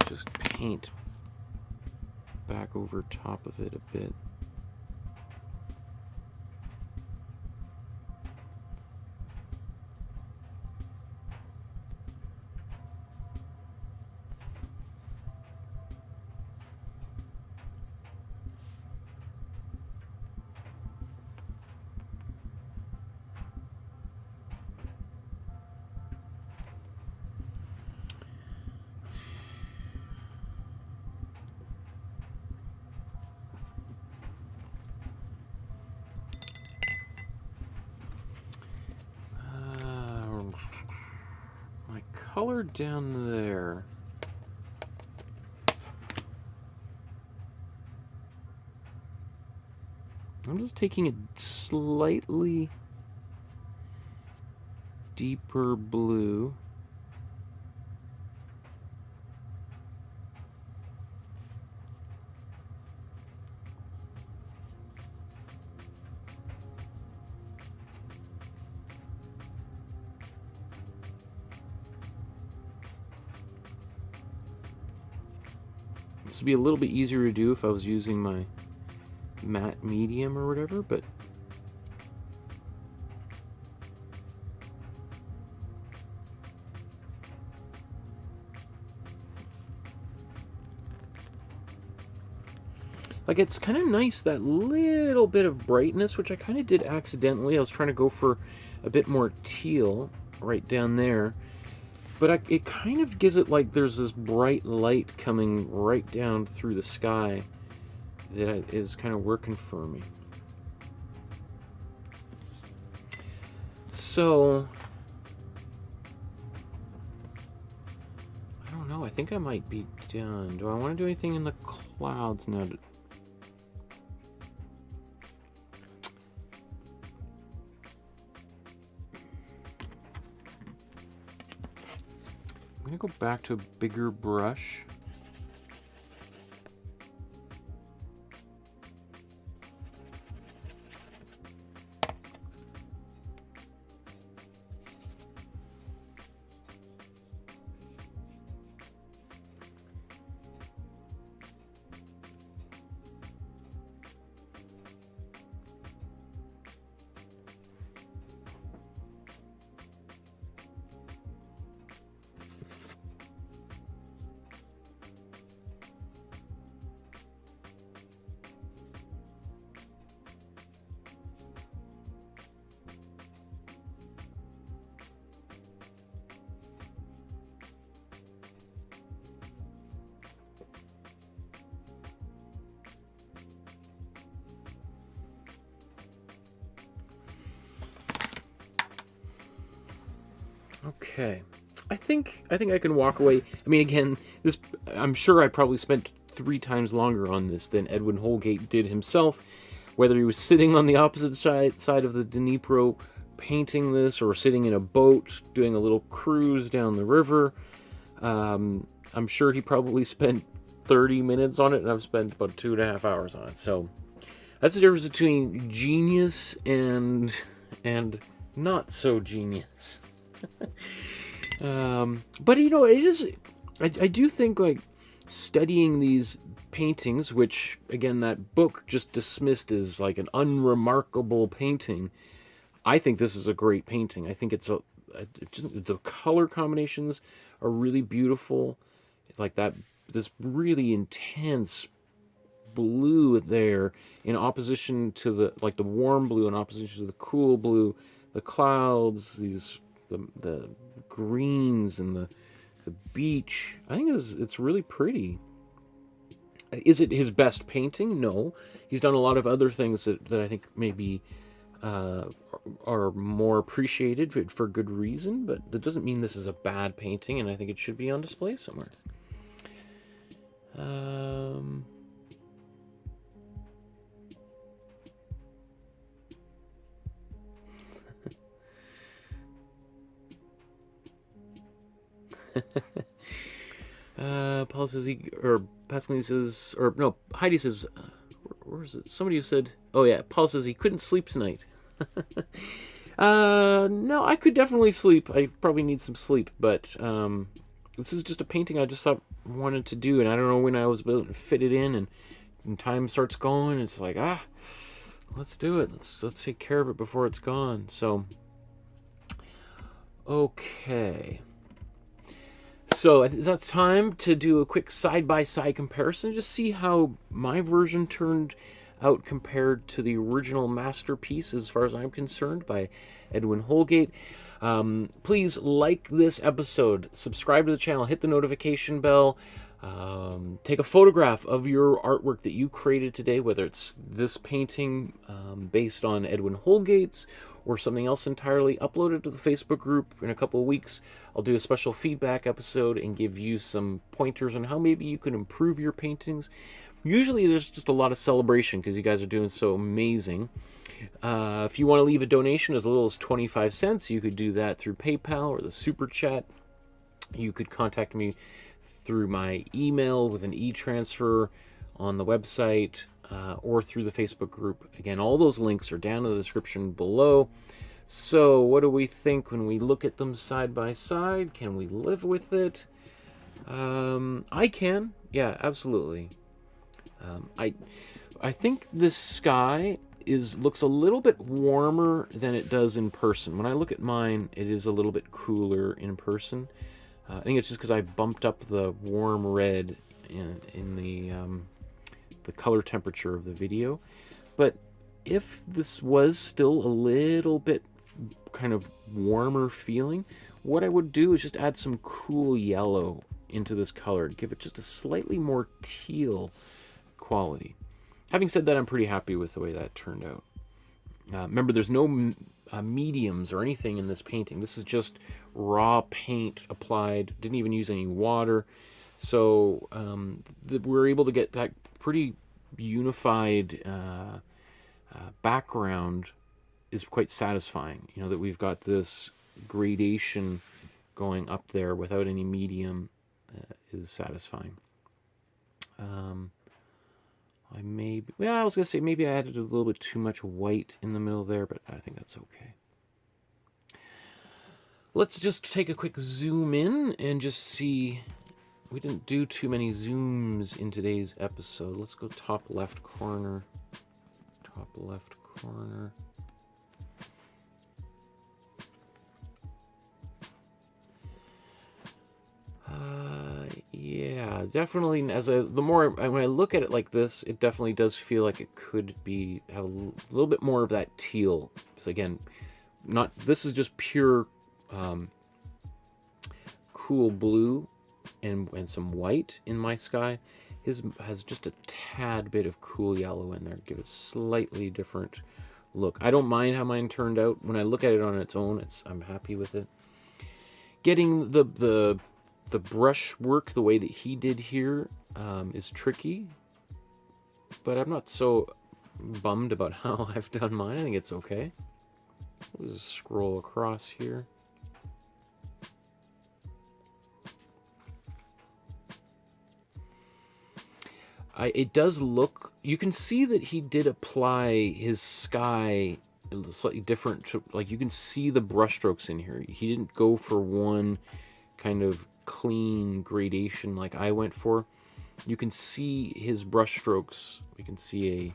Just paint back over top of it a bit. Color down there. I'm just taking a slightly deeper blue. This would be a little bit easier to do if I was using my matte medium or whatever, but like it's kind of nice, that little bit of brightness, which I kind of did accidentally. I was trying to go for a bit more teal right down there. But it kind of gives it like there's this bright light coming right down through the sky that is kind of working for me. So, I don't know. I think I might be done. Do I want to do anything in the clouds now? I'm going to go back to a bigger brush. Okay, I think I can walk away. I mean, again, this, I'm sure I probably spent 3 times longer on this than Edwin Holgate did himself. Whether he was sitting on the opposite side of the Dnipro painting this, or sitting in a boat doing a little cruise down the river, I'm sure he probably spent 30 minutes on it, and I've spent about 2.5 hours on it. So that's the difference between genius and not so genius. But you know, it is, I do think, like, studying these paintings, which again that book just dismissed as like an unremarkable painting, I think this is a great painting. I think it's the color combinations are really beautiful, like that, this really intense blue there in opposition to the, like, the warm blue in opposition to the cool blue, the clouds, these the greens and the beach. I think it's really pretty. Is it his best painting? No. He's done a lot of other things that I think maybe are more appreciated for good reason, but that doesn't mean this is a bad painting, and I think it should be on display somewhere. Paul says Pascaline says, or no, Heidi says, where is it? Somebody who said, oh yeah, Paul says he couldn't sleep tonight. No, I could definitely sleep. I probably need some sleep, but this is just a painting I just thought wanted to do, and I don't know when I was able to fit it in, and time starts going. It's like, let's do it. Let's take care of it before it's gone. So, okay. So that's time to do a quick side-by-side comparison, just see how my version turned out compared to the original masterpiece, as far as I'm concerned, by Edwin Holgate. Please like this episode, subscribe to the channel, hit the notification bell, take a photograph of your artwork that you created today, whether it's this painting based on Edwin Holgate's or something else entirely. Upload it to the Facebook group. In a couple of weeks, I'll do a special feedback episode and give you some pointers on how maybe you can improve your paintings. Usually there's just a lot of celebration because you guys are doing so amazing. If you want to leave a donation as little as 25 cents, you could do that through PayPal or the Super Chat. You could contact me through my email with an e-transfer on the website, or through the Facebook group. Again, all those links are down in the description below. So what do we think when we look at them side by side? Can we live with it? I can. Yeah, absolutely. I think this sky looks a little bit warmer than it does in person. When I look at mine, it is a little bit cooler in person. I think it's just because I bumped up the warm red in the color temperature of the video. But if this was still a little bit kind of warmer feeling, what I would do is just add some cool yellow into this color, give it just a slightly more teal quality. Having said that, I'm pretty happy with the way that turned out. Remember, there's no mediums or anything in this painting. This is just raw paint applied. Didn't even use any water. So we're able to get that pretty unified background is quite satisfying. You know, that we've got this gradation going up there without any medium is satisfying. I was gonna say maybe I added a little bit too much white in the middle there, but I think that's okay. Let's just take a quick zoom in and just see. We didn't do too many zooms in today's episode. Let's go top left corner. Top left corner. Yeah, definitely. When I look at it like this, it definitely does feel like it could have a little bit more of that teal. So again, this is just pure cool blue and some white in my sky. His has just a tad bit of cool yellow in there, give it a slightly different look. I don't mind how mine turned out. When I look at it on its own, I'm happy with it. Getting the brush work the way that he did here is tricky, but I'm not so bummed about how I've done mine. I think it's okay. Let's just scroll across here. It does look, you can see that he did apply his sky slightly different. Like, you can see the brush strokes in here. He didn't go for one kind of clean gradation like I went for. You can see his brush strokes. You can see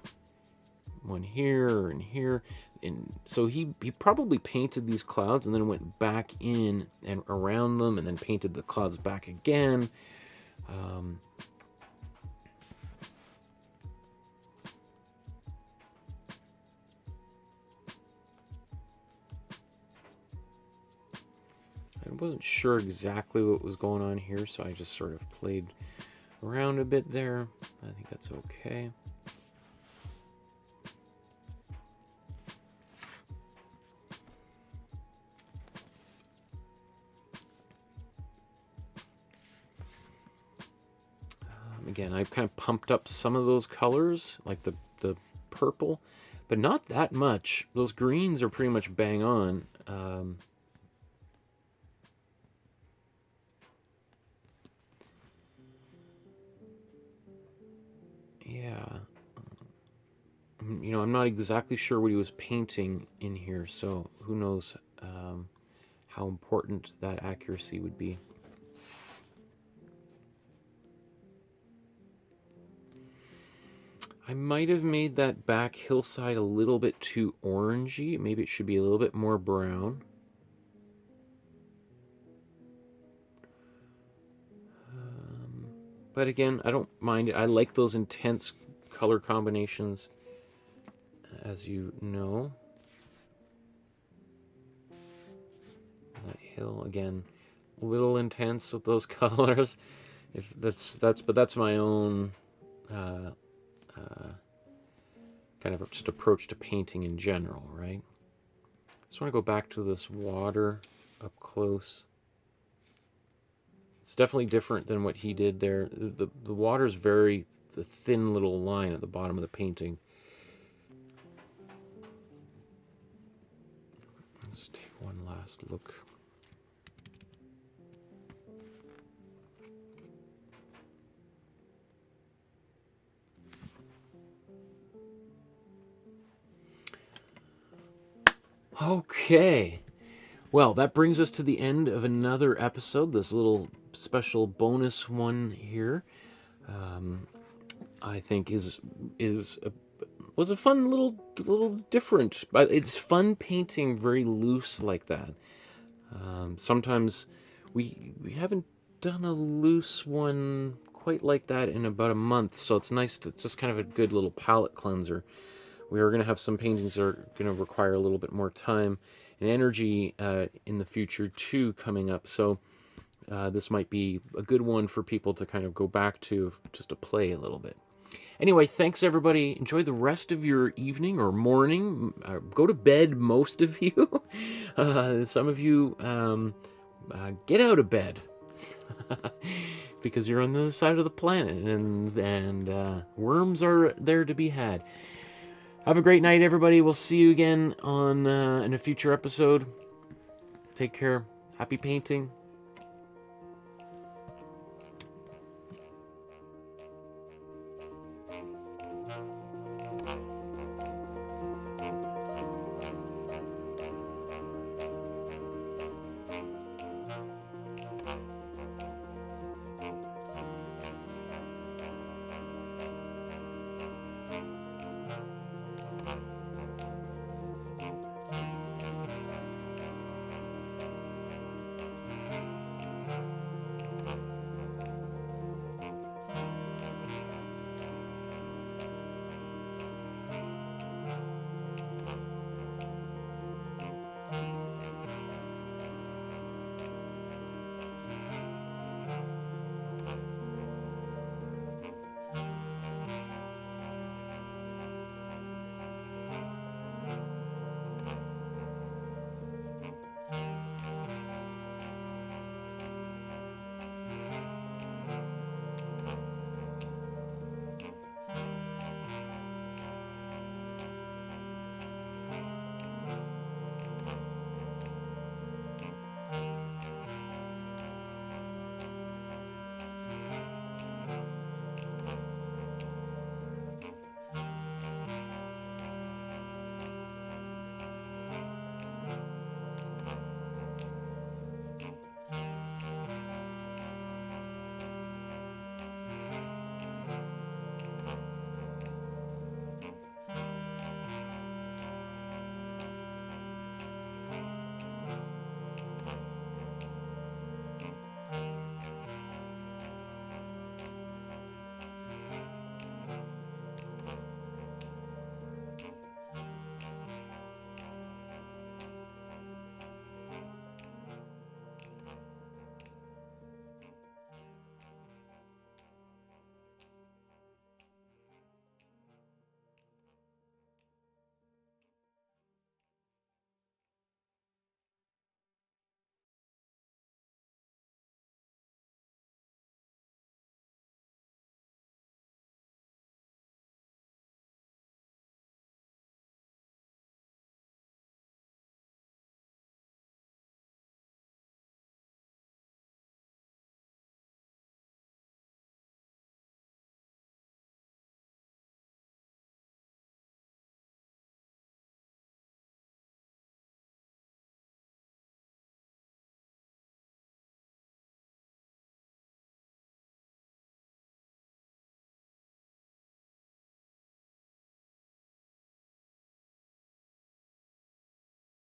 one here and here. And so he probably painted these clouds and then went back in and around them and then painted the clouds back again. I wasn't sure exactly what was going on here, so I just sort of played around a bit there. I think that's okay. Again, I've kind of pumped up some of those colors, like the purple, but not that much. Those greens are pretty much bang on. Yeah, you know, I'm not exactly sure what he was painting in here, so who knows how important that accuracy would be. I might have made that back hillside a little bit too orangey. Maybe it should be a little bit more brown. But again, I don't mind it. I like those intense color combinations, as you know. That hill, again, a little intense with those colors. But that's my own kind of just approach to painting in general, right? Just want to go back to this water up close. It's definitely different than what he did there. The water is the thin little line at the bottom of the painting. Let's take one last look. Okay. Well, that brings us to the end of another episode, this little special bonus one here. I think was a fun little different. But it's fun painting very loose like that. Sometimes we haven't done a loose one quite like that in about a month, so it's nice to just kind of a good little palette cleanser. We are going to have some paintings that are going to require a little bit more time and energy in the future too coming up, so this might be a good one for people to kind of go back to just to play a little bit. Anyway, thanks everybody. Enjoy the rest of your evening or morning. Go to bed, most of you. Some of you get out of bed. because you're on the other side of the planet, and worms are there to be had. Have a great night, everybody. We'll see you again on in a future episode. Take care. Happy painting.